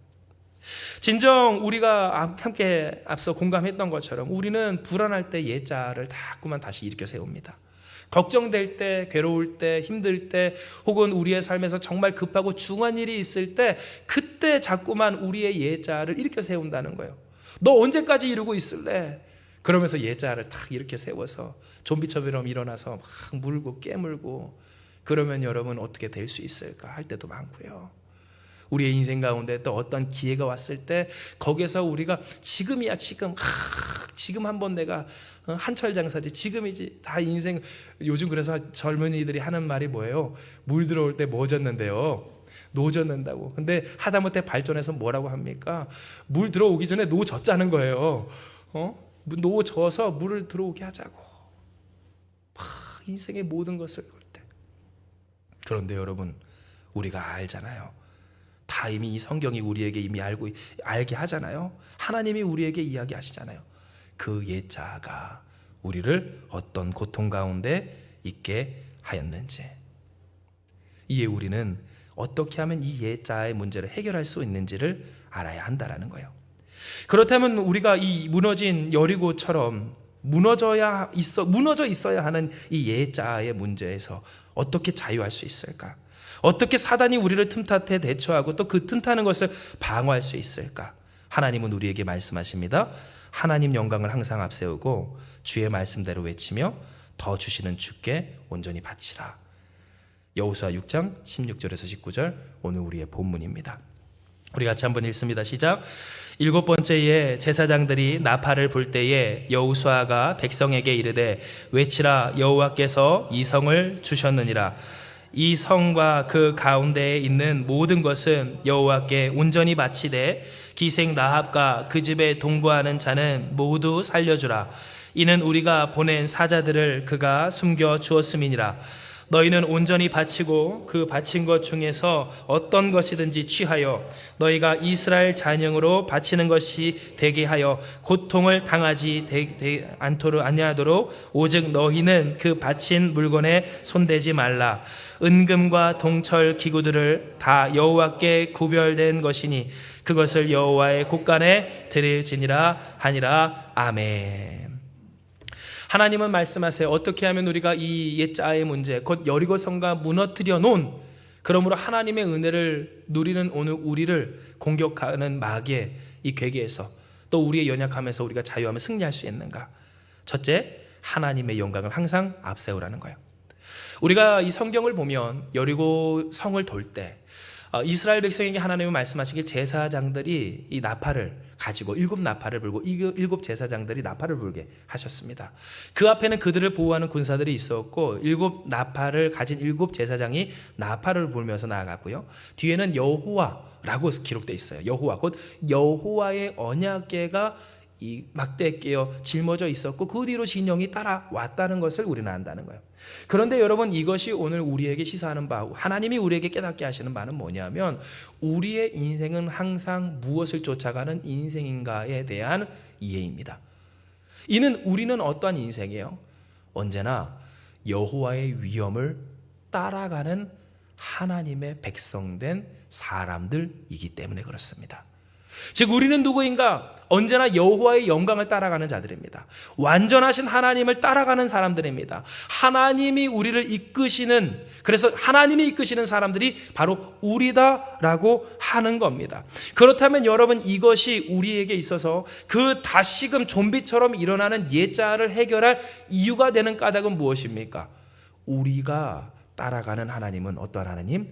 진정 우리가 함께 앞서 공감했던 것처럼 우리는 불안할 때 옛자를 자꾸만 다시 일으켜 세웁니다. 걱정될 때, 괴로울 때, 힘들 때, 혹은 우리의 삶에서 정말 급하고 중요한 일이 있을 때, 그때 자꾸만 우리의 옛자를 일으켜 세운다는 거예요. 너 언제까지 이러고 있을래? 그러면서 옛자를 딱 일으켜 세워서 좀비처럼 일어나서 막 물고 깨물고, 그러면 여러분 어떻게 될 수 있을까 할 때도 많고요. 우리의 인생 가운데 또 어떤 기회가 왔을 때 거기에서 우리가 지금이야 지금 한번 내가 한철장사지, 지금이지, 다 인생. 요즘 그래서 젊은이들이 하는 말이 뭐예요? 물 들어올 때 뭐 젖는데요? 노 젖는다고. 근데 하다못해 발전해서 뭐라고 합니까? 물 들어오기 전에 노 젖자는 거예요. 노 젖어서 물을 들어오게 하자고. 인생의 모든 것을 볼 때 그런데 여러분, 우리가 알잖아요. 다 이미 이 성경이 우리에게 이미 알게 하잖아요. 하나님이 우리에게 이야기하시잖아요. 그 옛자가 우리를 어떤 고통 가운데 있게 하였는지. 이에 우리는 어떻게 하면 이 옛자의 문제를 해결할 수 있는지를 알아야 한다라는 거예요. 그렇다면 우리가 이 무너진 여리고처럼 무너져 있어야 하는 이 옛자의 문제에서 어떻게 자유할 수 있을까? 어떻게 사단이 우리를 틈탓해 대처하고 또 그 틈타는 것을 방어할 수 있을까? 하나님은 우리에게 말씀하십니다. 하나님 영광을 항상 앞세우고 주의 말씀대로 외치며 더 주시는 주께 온전히 바치라. 여호수아 6장 16절에서 19절, 오늘 우리의 본문입니다. 우리 같이 한번 읽습니다. 시작. 7번째에 제사장들이 나팔을 불 때에 여호수아가 백성에게 이르되 외치라. 여호와께서 이 성을 주셨느니라. 이 성과 그 가운데에 있는 모든 것은 여호와께 온전히 바치되 기생 라합과 그 집에 동거하는 자는 모두 살려주라. 이는 우리가 보낸 사자들을 그가 숨겨 주었음이니라. 너희는 온전히 바치고 그 바친 것 중에서 어떤 것이든지 취하여 너희가 이스라엘 잔영으로 바치는 것이 되게 하여 고통을 당하지 아니하도록 오직 너희는 그 바친 물건에 손대지 말라. 은금과 동철 기구들을 다 여호와께 구별된 것이니 그것을 여호와의 곳간에 드릴지니라 하니라. 아멘. 하나님은 말씀하세요. 어떻게 하면 우리가 이 옛자의 문제, 곧 여리고 성가 무너뜨려 놓은, 그러므로 하나님의 은혜를 누리는 오늘 우리를 공격하는 마귀의 이 괴계에서 또 우리의 연약함에서 우리가 자유하며 승리할 수 있는가? 첫째, 하나님의 영광을 항상 앞세우라는 거예요. 우리가 이 성경을 보면 여리고 성을 돌 때 이스라엘 백성에게 하나님은 말씀하시길 제사장들이 이 나팔을 가지고 7나팔을 불고 7 제사장들이 나팔을 불게 하셨습니다. 그 앞에는 그들을 보호하는 군사들이 있었고 7나팔을 가진 7 제사장이 나팔을 불면서 나아갔고요. 뒤에는 여호와라고 기록되어 있어요. 여호와, 곧 여호와의 언약궤가 이 막대에 끼어 짊어져 있었고 그 뒤로 진영이 따라왔다는 것을 우리는 안다는 거예요. 그런데 여러분, 이것이 오늘 우리에게 시사하는 바, 하나님이 우리에게 깨닫게 하시는 바는 뭐냐면 우리의 인생은 항상 무엇을 쫓아가는 인생인가에 대한 이해입니다. 이는 우리는 어떠한 인생이에요? 언제나 여호와의 위엄을 따라가는 하나님의 백성된 사람들이기 때문에 그렇습니다. 즉 우리는 누구인가? 언제나 여호와의 영광을 따라가는 자들입니다. 완전하신 하나님을 따라가는 사람들입니다. 하나님이 우리를 이끄시는, 그래서 하나님이 이끄시는 사람들이 바로 우리다라고 하는 겁니다. 그렇다면 여러분, 이것이 우리에게 있어서 그 다시금 좀비처럼 일어나는 옛자를 해결할 이유가 되는 까닭은 무엇입니까? 우리가 따라가는 하나님은 어떠한 하나님?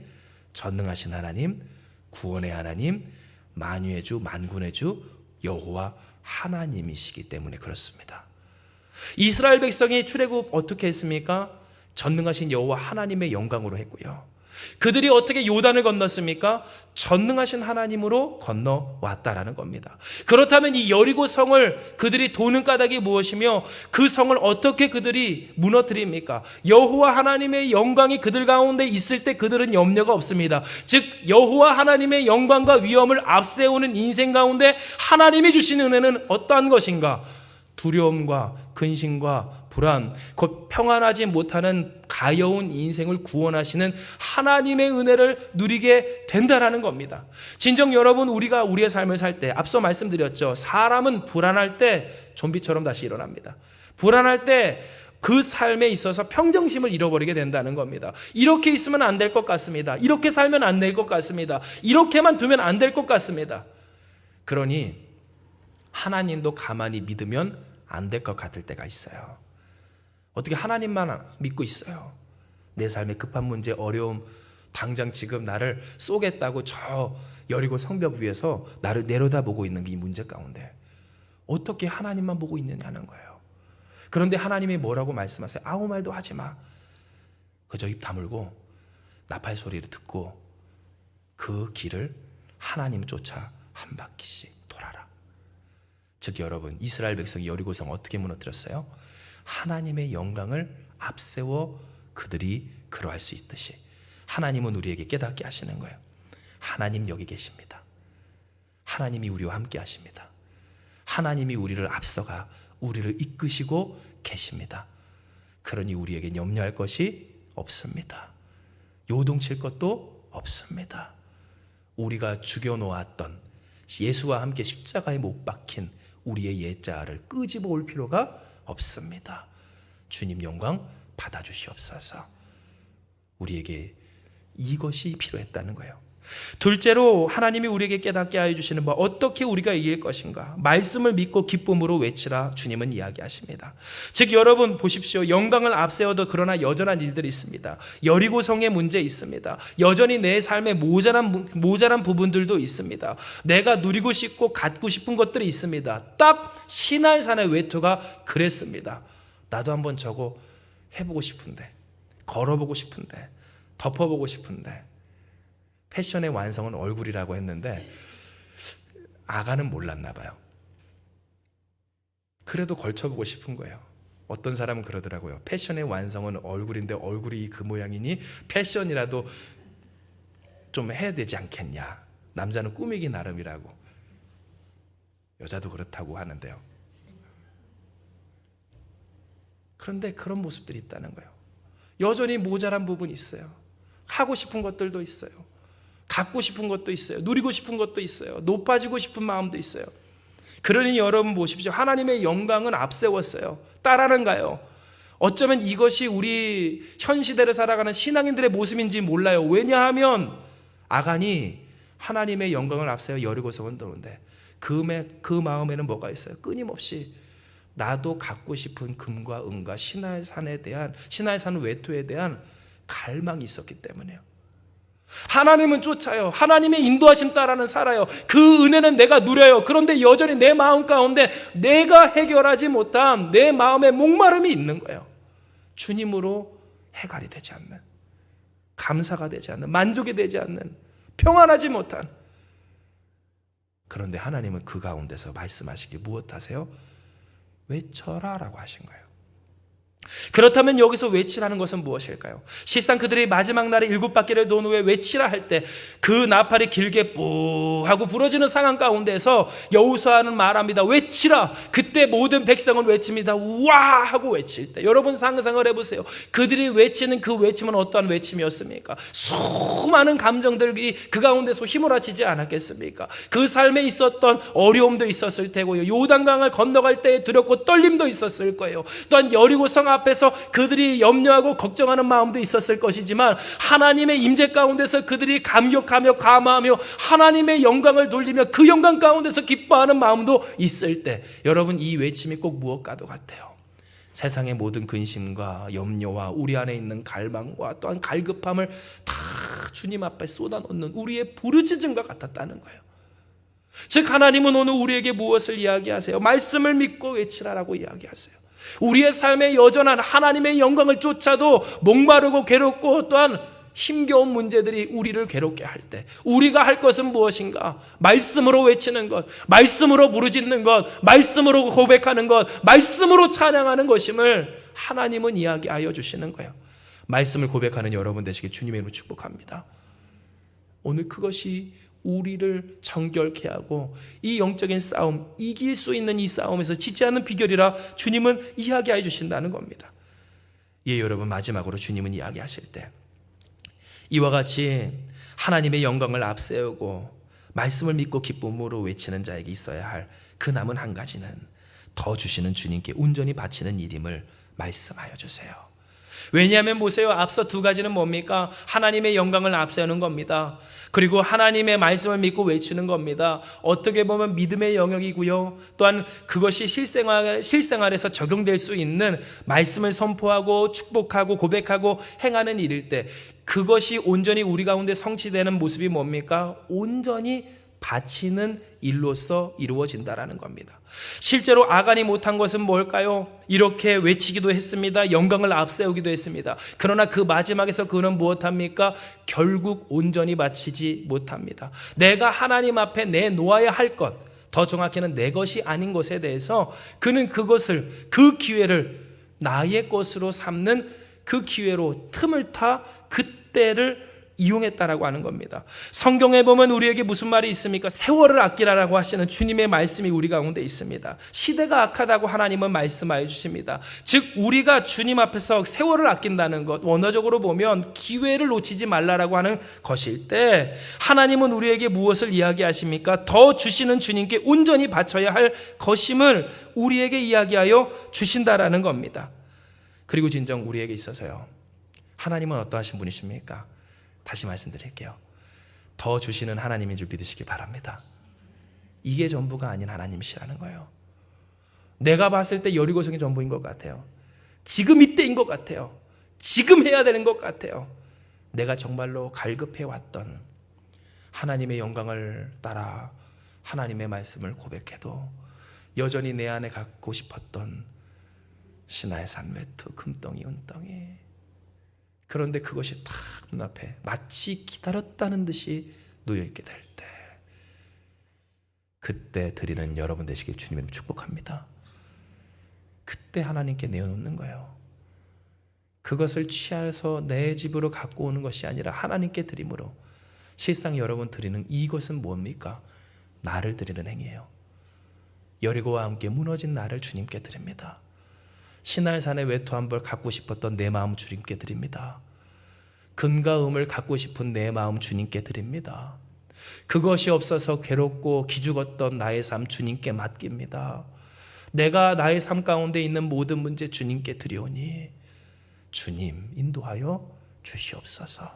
전능하신 하나님, 구원의 하나님, 만유의 주, 만군의 주 여호와 하나님이시기 때문에 그렇습니다. 이스라엘 백성이 출애굽 어떻게 했습니까? 전능하신 여호와 하나님의 영광으로 했고요. 그들이 어떻게 요단을 건넜습니까? 전능하신 하나님으로 건너왔다라는 겁니다. 그렇다면 이 여리고 성을 그들이 도는 까닭이 무엇이며 그 성을 어떻게 그들이 무너뜨립니까? 여호와 하나님의 영광이 그들 가운데 있을 때 그들은 염려가 없습니다. 즉 여호와 하나님의 영광과 위엄을 앞세우는 인생 가운데 하나님이 주신 은혜는 어떠한 것인가? 두려움과 근심과 불안, 곧 평안하지 못하는 가여운 인생을 구원하시는 하나님의 은혜를 누리게 된다라는 겁니다. 진정 여러분, 우리가 우리의 삶을 살 때 앞서 말씀드렸죠. 사람은 불안할 때 좀비처럼 다시 일어납니다. 불안할 때 그 삶에 있어서 평정심을 잃어버리게 된다는 겁니다. 이렇게 있으면 안 될 것 같습니다. 이렇게 살면 안 될 것 같습니다. 이렇게만 두면 안 될 것 같습니다. 그러니 하나님도 가만히 믿으면 안 될 것 같을 때가 있어요. 어떻게 하나님만 믿고 있어요? 내 삶의 급한 문제, 어려움, 당장 지금 나를 쏘겠다고 저 여리고 성벽 위에서 나를 내려다보고 있는 이 문제 가운데 어떻게 하나님만 보고 있느냐는 거예요. 그런데 하나님이 뭐라고 말씀하세요? 아무 말도 하지 마. 그저 입 다물고 나팔 소리를 듣고 그 길을 하나님 쫓아 한 바퀴씩 돌아라. 즉 여러분, 이스라엘 백성이 여리고성 어떻게 무너뜨렸어요? 하나님의 영광을 앞세워 그들이 그러할 수 있듯이 하나님은 우리에게 깨닫게 하시는 거예요. 하나님 여기 계십니다. 하나님이 우리와 함께 하십니다. 하나님이 우리를 앞서가 우리를 이끄시고 계십니다. 그러니 우리에게 염려할 것이 없습니다. 요동칠 것도 없습니다. 우리가 죽여놓았던 예수와 함께 십자가에 못 박힌 우리의 옛자아를 끄집어 올 필요가 없습니다. 주님 영광 받아주시옵소서. 우리에게 이것이 필요했다는 거예요. 둘째로 하나님이 우리에게 깨닫게 하여 주시는 바, 어떻게 우리가 이길 것인가? 말씀을 믿고 기쁨으로 외치라 주님은 이야기하십니다. 즉 여러분 보십시오. 영광을 앞세워도 그러나 여전한 일들이 있습니다. 여리고성의 문제 있습니다. 여전히 내 삶에 모자란 부분들도 있습니다. 내가 누리고 싶고 갖고 싶은 것들이 있습니다. 딱 시날산의 외투가 그랬습니다. 나도 한번 저거 해보고 싶은데, 걸어보고 싶은데, 덮어보고 싶은데. 패션의 완성은 얼굴이라고 했는데 아가는 몰랐나 봐요. 그래도 걸쳐보고 싶은 거예요. 어떤 사람은 그러더라고요. 패션의 완성은 얼굴인데 얼굴이 그 모양이니 패션이라도 좀 해야 되지 않겠냐. 남자는 꾸미기 나름이라고. 여자도 그렇다고 하는데요. 그런데 그런 모습들이 있다는 거예요. 여전히 모자란 부분이 있어요. 하고 싶은 것들도 있어요. 갖고 싶은 것도 있어요. 누리고 싶은 것도 있어요. 높아지고 싶은 마음도 있어요. 그러니 여러분 보십시오. 하나님의 영광은 앞세웠어요. 따라는가요? 어쩌면 이것이 우리 현 시대를 살아가는 신앙인들의 모습인지 몰라요. 왜냐하면 아간이 하나님의 영광을 앞세워 여리고성은 도는데 그 마음에는 뭐가 있어요? 끊임없이 나도 갖고 싶은 금과 은과 신할산 외투에 대한 갈망이 있었기 때문에요. 하나님은 쫓아요. 하나님의 인도하심 따라는 살아요. 그 은혜는 내가 누려요. 그런데 여전히 내 마음 가운데 내가 해결하지 못한 내 마음의 목마름이 있는 거예요. 주님으로 해결이 되지 않는, 감사가 되지 않는, 만족이 되지 않는, 평안하지 못한. 그런데 하나님은 그 가운데서 말씀하시길 무엇하세요? 외쳐라 라고 하신 거예요. 그렇다면 여기서 외치라는 것은 무엇일까요? 실상 그들이 마지막 날에 7바퀴를 돈 후에 외치라 할 때 그 나팔이 길게 뿌 하고 부러지는 상황 가운데서 여호수아는 말합니다. 외치라. 그때 모든 백성은 외칩니다. 우와 하고 외칠 때 여러분 상상을 해보세요. 그들이 외치는 그 외침은 어떠한 외침이었습니까? 수많은 감정들이 그 가운데서 휘몰아치지 않았겠습니까? 그 삶에 있었던 어려움도 있었을 테고요. 요단강을 건너갈 때의 두렵고 떨림도 있었을 거예요. 또한 여리고성 앞에서 그들이 염려하고 걱정하는 마음도 있었을 것이지만 하나님의 임재 가운데서 그들이 감격하며 감화하며 하나님의 영광을 돌리며 그 영광 가운데서 기뻐하는 마음도 있을 때 여러분 이 외침이 꼭 무엇과도 같아요. 세상의 모든 근심과 염려와 우리 안에 있는 갈망과 또한 갈급함을 다 주님 앞에 쏟아놓는 우리의 부르짖음과 같았다는 거예요. 즉 하나님은 오늘 우리에게 무엇을 이야기하세요? 말씀을 믿고 외치라라고 이야기하세요. 우리의 삶에 여전한 하나님의 영광을 쫓아도 목마르고 괴롭고 또한 힘겨운 문제들이 우리를 괴롭게 할 때 우리가 할 것은 무엇인가? 말씀으로 외치는 것, 말씀으로 부르짖는 것, 말씀으로 고백하는 것, 말씀으로 찬양하는 것임을 하나님은 이야기하여 주시는 거예요. 말씀을 고백하는 여러분 되시길 주님의 이름으로 축복합니다. 오늘 그것이 우리를 정결케 하고 이 영적인 싸움, 이길 수 있는 이 싸움에서 지지 않는 비결이라 주님은 이야기해 주신다는 겁니다. 예, 여러분 마지막으로 주님은 이야기하실 때 이와 같이 하나님의 영광을 앞세우고 말씀을 믿고 기쁨으로 외치는 자에게 있어야 할 그 남은 한 가지는 더 주시는 주님께 온전히 바치는 일임을 말씀하여 주세요. 왜냐하면 보세요. 앞서 두 가지는 뭡니까? 하나님의 영광을 앞세우는 겁니다. 그리고 하나님의 말씀을 믿고 외치는 겁니다. 어떻게 보면 믿음의 영역이고요. 또한 그것이 실생활에서 적용될 수 있는 말씀을 선포하고 축복하고 고백하고 행하는 일일 때 그것이 온전히 우리 가운데 성취되는 모습이 뭡니까? 온전히 바치는 일로서 이루어진다라는 겁니다. 실제로 아간이 못한 것은 뭘까요? 이렇게 외치기도 했습니다. 영광을 앞세우기도 했습니다. 그러나 그 마지막에서 그는 무엇합니까? 결국 온전히 바치지 못합니다. 내가 하나님 앞에 내놓아야 할 것, 더 정확히는 내 것이 아닌 것에 대해서 그는 그것을, 그 기회를 나의 것으로 삼는 그 기회로 틈을 타 그때를 이용했다라고 하는 겁니다. 성경에 보면 우리에게 무슨 말이 있습니까? 세월을 아끼라라고 하시는 주님의 말씀이 우리 가운데 있습니다. 시대가 악하다고 하나님은 말씀하여 주십니다. 즉 우리가 주님 앞에서 세월을 아낀다는 것, 원어적으로 보면 기회를 놓치지 말라라고 하는 것일 때, 하나님은 우리에게 무엇을 이야기하십니까? 더 주시는 주님께 온전히 바쳐야 할 것임을 우리에게 이야기하여 주신다라는 겁니다. 그리고 진정 우리에게 있어서요, 하나님은 어떠하신 분이십니까? 다시 말씀드릴게요. 더 주시는 하나님인 줄 믿으시기 바랍니다. 이게 전부가 아닌 하나님이시라는 거예요. 내가 봤을 때 여리고성이 전부인 것 같아요. 지금 이때인 것 같아요. 지금 해야 되는 것 같아요. 내가 정말로 갈급해왔던 하나님의 영광을 따라 하나님의 말씀을 고백해도 여전히 내 안에 갖고 싶었던 신하의 산 외투, 금덩이, 은덩이, 그런데 그것이 딱 눈앞에 마치 기다렸다는 듯이 놓여있게 될 때, 그때 드리는 여러분 되시길 주님을 축복합니다. 그때 하나님께 내어놓는 거예요. 그것을 취해서 내 집으로 갖고 오는 것이 아니라 하나님께 드림으로, 실상 여러분 드리는 이것은 뭡니까? 나를 드리는 행위예요. 여리고와 함께 무너진 나를 주님께 드립니다. 시날산의 외투 한 벌 갖고 싶었던 내 마음 주님께 드립니다. 금과 음을 갖고 싶은 내 마음 주님께 드립니다. 그것이 없어서 괴롭고 기죽었던 나의 삶 주님께 맡깁니다. 내가 나의 삶 가운데 있는 모든 문제 주님께 드리오니 주님 인도하여 주시옵소서.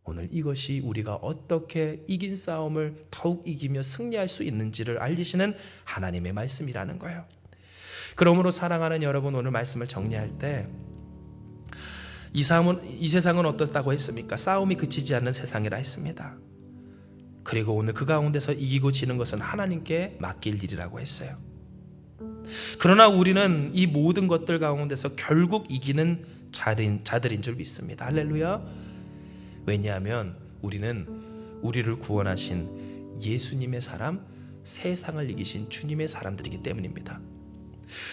오늘 이것이 우리가 어떻게 이긴 싸움을 더욱 이기며 승리할 수 있는지를 알리시는 하나님의 말씀이라는 거예요. 그러므로 사랑하는 여러분, 오늘 말씀을 정리할 때 이 세상은 어떻다고 했습니까? 싸움이 그치지 않는 세상이라 했습니다. 그리고 오늘 그 가운데서 이기고 지는 것은 하나님께 맡길 일이라고 했어요. 그러나 우리는 이 모든 것들 가운데서 결국 이기는 자들인 줄 믿습니다. 할렐루야. 왜냐하면 우리는 우리를 구원하신 예수님의 사람, 세상을 이기신 주님의 사람들이기 때문입니다.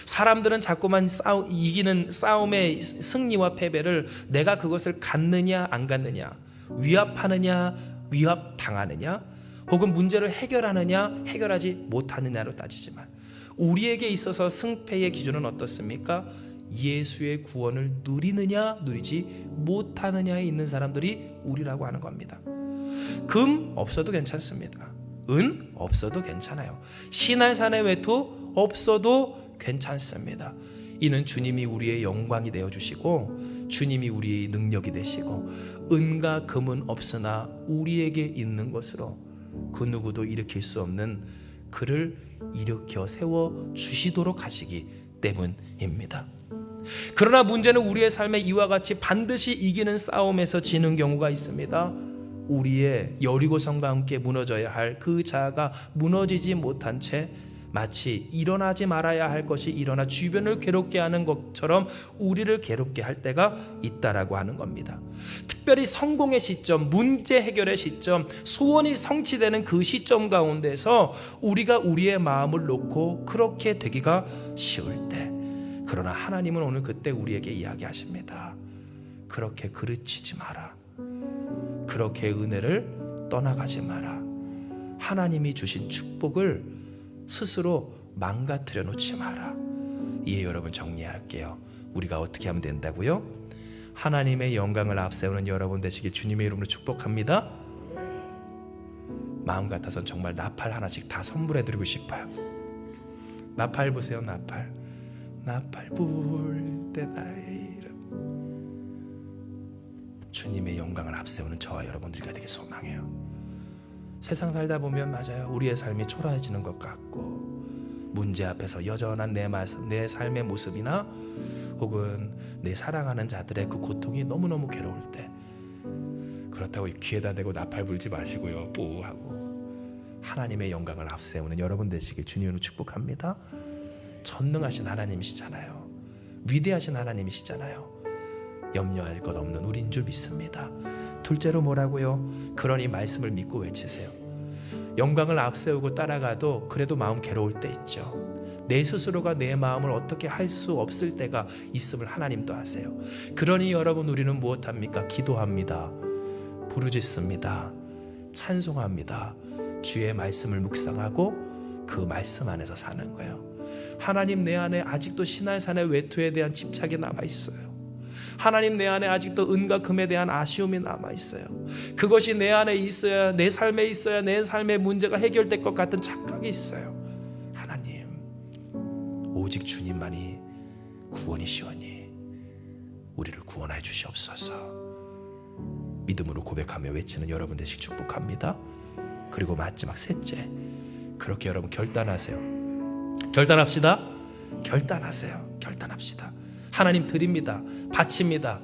사람들은 자꾸만 이기는 싸움의 승리와 패배를 내가 그것을 갖느냐 안 갖느냐, 위압하느냐 위압당하느냐, 혹은 문제를 해결하느냐 해결하지 못하느냐로 따지지만, 우리에게 있어서 승패의 기준은 어떻습니까? 예수의 구원을 누리느냐 누리지 못하느냐에 있는 사람들이 우리라고 하는 겁니다. 금 없어도 괜찮습니다. 은 없어도 괜찮아요. 신할산의 외투 없어도 괜찮습니다. 이는 주님이 우리의 영광이 되어주시고 주님이 우리의 능력이 되시고, 은과 금은 없으나 우리에게 있는 것으로 그 누구도 일으킬 수 없는 그를 일으켜 세워주시도록 하시기 때문입니다. 그러나 문제는 우리의 삶에 이와 같이 반드시 이기는 싸움에서 지는 경우가 있습니다. 우리의 여리고성과 함께 무너져야 할 그 자아가 무너지지 못한 채 마치 일어나지 말아야 할 것이 일어나 주변을 괴롭게 하는 것처럼 우리를 괴롭게 할 때가 있다라고 하는 겁니다. 특별히 성공의 시점, 문제 해결의 시점, 소원이 성취되는 그 시점 가운데서 우리가 우리의 마음을 놓고 그렇게 되기가 쉬울 때, 그러나 하나님은 오늘 그때 우리에게 이야기하십니다. 그렇게 그르치지 마라. 그렇게 은혜를 떠나가지 마라. 하나님이 주신 축복을 스스로 망가뜨려 놓지 마라. 이에 여러분 정리할게요. 우리가 어떻게 하면 된다고요? 하나님의 영광을 앞세우는 여러분 되시길 주님의 이름으로 축복합니다. 마음 같아선 정말 나팔 하나씩 다 선물해 드리고 싶어요. 나팔 보세요. 나팔 불 때 나의 이름. 주님의 영광을 앞세우는 저와 여러분들이 되게 소망해요. 세상 살다 보면 맞아요, 우리의 삶이 초라해지는 것 같고, 문제 앞에서 여전한 내 삶의 모습이나 혹은 내 사랑하는 자들의 그 고통이 너무너무 괴로울 때, 그렇다고 귀에다 대고 나팔 불지 마시고요, 뽀하고 하나님의 영광을 앞세우는 여러분 되시길 주님으로 축복합니다. 전능하신 하나님이시잖아요. 위대하신 하나님이시잖아요. 염려할 것 없는 우리인 줄 믿습니다. 둘째로 뭐라고요? 그러니 말씀을 믿고 외치세요. 영광을 앞세우고 따라가도 그래도 마음 괴로울 때 있죠. 내 스스로가 내 마음을 어떻게 할 수 없을 때가 있음을 하나님도 아세요. 그러니 여러분, 우리는 무엇합니까? 기도합니다. 부르짖습니다. 찬송합니다. 주의 말씀을 묵상하고 그 말씀 안에서 사는 거예요. 하나님, 내 안에 아직도 신할산의 외투에 대한 집착이 남아있어요. 하나님, 내 안에 아직도 은과 금에 대한 아쉬움이 남아있어요. 그것이 내 안에 있어야, 내 삶에 있어야 내 삶의 문제가 해결될 것 같은 착각이 있어요. 하나님, 오직 주님만이 구원이시오니 우리를 구원하여 주시옵소서. 믿음으로 고백하며 외치는 여러분 되시길 축복합니다. 그리고 마지막 셋째, 그렇게 여러분 결단하세요. 결단합시다. 결단하세요. 결단합시다. 하나님 드립니다. 바칩니다.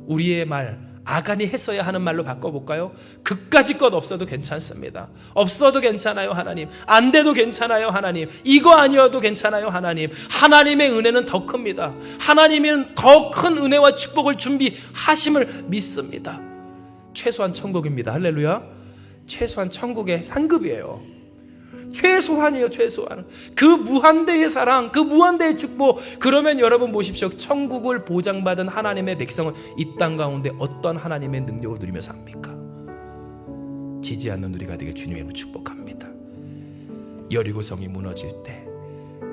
우리의 말, 아간이 했어야 하는 말로 바꿔볼까요? 그까짓 것 없어도 괜찮습니다. 없어도 괜찮아요, 하나님. 안 돼도 괜찮아요, 하나님. 이거 아니어도 괜찮아요, 하나님. 하나님의 은혜는 더 큽니다. 하나님은 더 큰 은혜와 축복을 준비하심을 믿습니다. 최소한 천국입니다. 할렐루야. 최소한 천국의 상급이에요. 최소한이에요. 최소한. 그 무한대의 사랑, 그 무한대의 축복. 그러면 여러분 보십시오. 천국을 보장받은 하나님의 백성은 이 땅 가운데 어떤 하나님의 능력을 누리며 삽니까? 지지 않는 우리가 되길 주님의 이름으로 축복합니다. 여리고성이 무너질 때,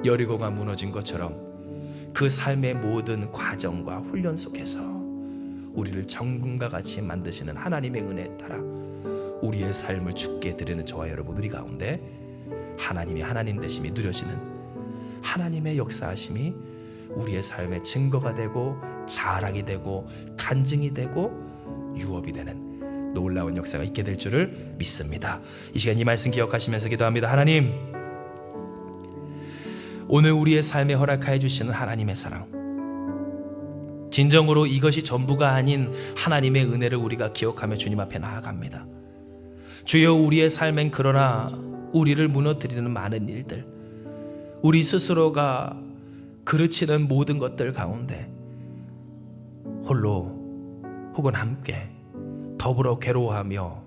여리고가 무너진 것처럼 그 삶의 모든 과정과 훈련 속에서 우리를 정금과 같이 만드시는 하나님의 은혜에 따라 우리의 삶을 주께 드리는 저와 여러분 우리 가운데 하나님이 하나님 되심이 누려지는 하나님의 역사하심이 우리의 삶의 증거가 되고 자랑이 되고 간증이 되고 유업이 되는 놀라운 역사가 있게 될 줄을 믿습니다. 이 시간 이 말씀 기억하시면서 기도합니다. 하나님, 오늘 우리의 삶에 허락하여 주시는 하나님의 사랑, 진정으로 이것이 전부가 아닌 하나님의 은혜를 우리가 기억하며 주님 앞에 나아갑니다. 주여, 우리의 삶엔 그러나 우리를 무너뜨리는 많은 일들, 우리 스스로가 그르치는 모든 것들 가운데 홀로 혹은 함께 더불어 괴로워하며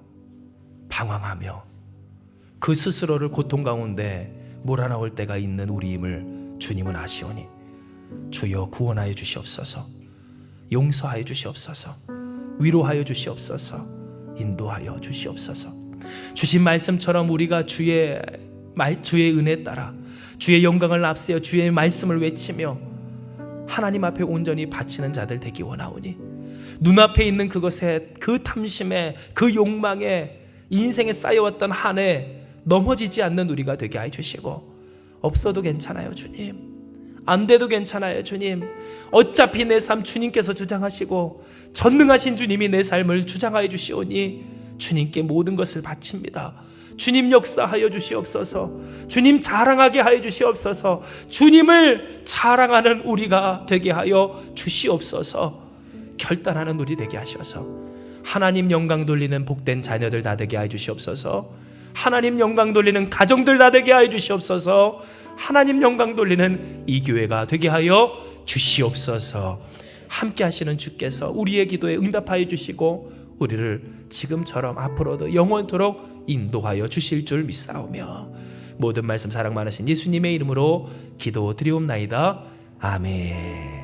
방황하며 그 스스로를 고통 가운데 몰아넣을 때가 있는 우리임을 주님은 아시오니 주여 구원하여 주시옵소서. 용서하여 주시옵소서. 위로하여 주시옵소서. 인도하여 주시옵소서. 주신 말씀처럼 우리가 주의 은혜에 따라 주의 영광을 앞세워 주의 말씀을 외치며 하나님 앞에 온전히 바치는 자들 되기 원하오니 눈앞에 있는 그것에, 그 탐심에, 그 욕망에 인생에 쌓여왔던 한 해 넘어지지 않는 우리가 되게 해 주시고, 없어도 괜찮아요 주님, 안 돼도 괜찮아요 주님, 어차피 내 삶 주님께서 주장하시고 전능하신 주님이 내 삶을 주장하여 주시오니 주님께 모든 것을 바칩니다. 주님 역사하여 주시옵소서. 주님 자랑하게 하여 주시옵소서. 주님을 자랑하는 우리가 되게 하여 주시옵소서. 결단하는 우리 되게 하셔서 하나님 영광 돌리는 복된 자녀들 다 되게 하여 주시옵소서. 하나님 영광 돌리는 가정들 다 되게 하여 주시옵소서. 하나님 영광 돌리는 이 교회가 되게 하여 주시옵소서. 함께 하시는 주께서 우리의 기도에 응답하여 주시고 우리를 지금처럼 앞으로도 영원토록 인도하여 주실 줄 믿사오며 모든 말씀 사랑 많으신 예수님의 이름으로 기도드리옵나이다. 아멘.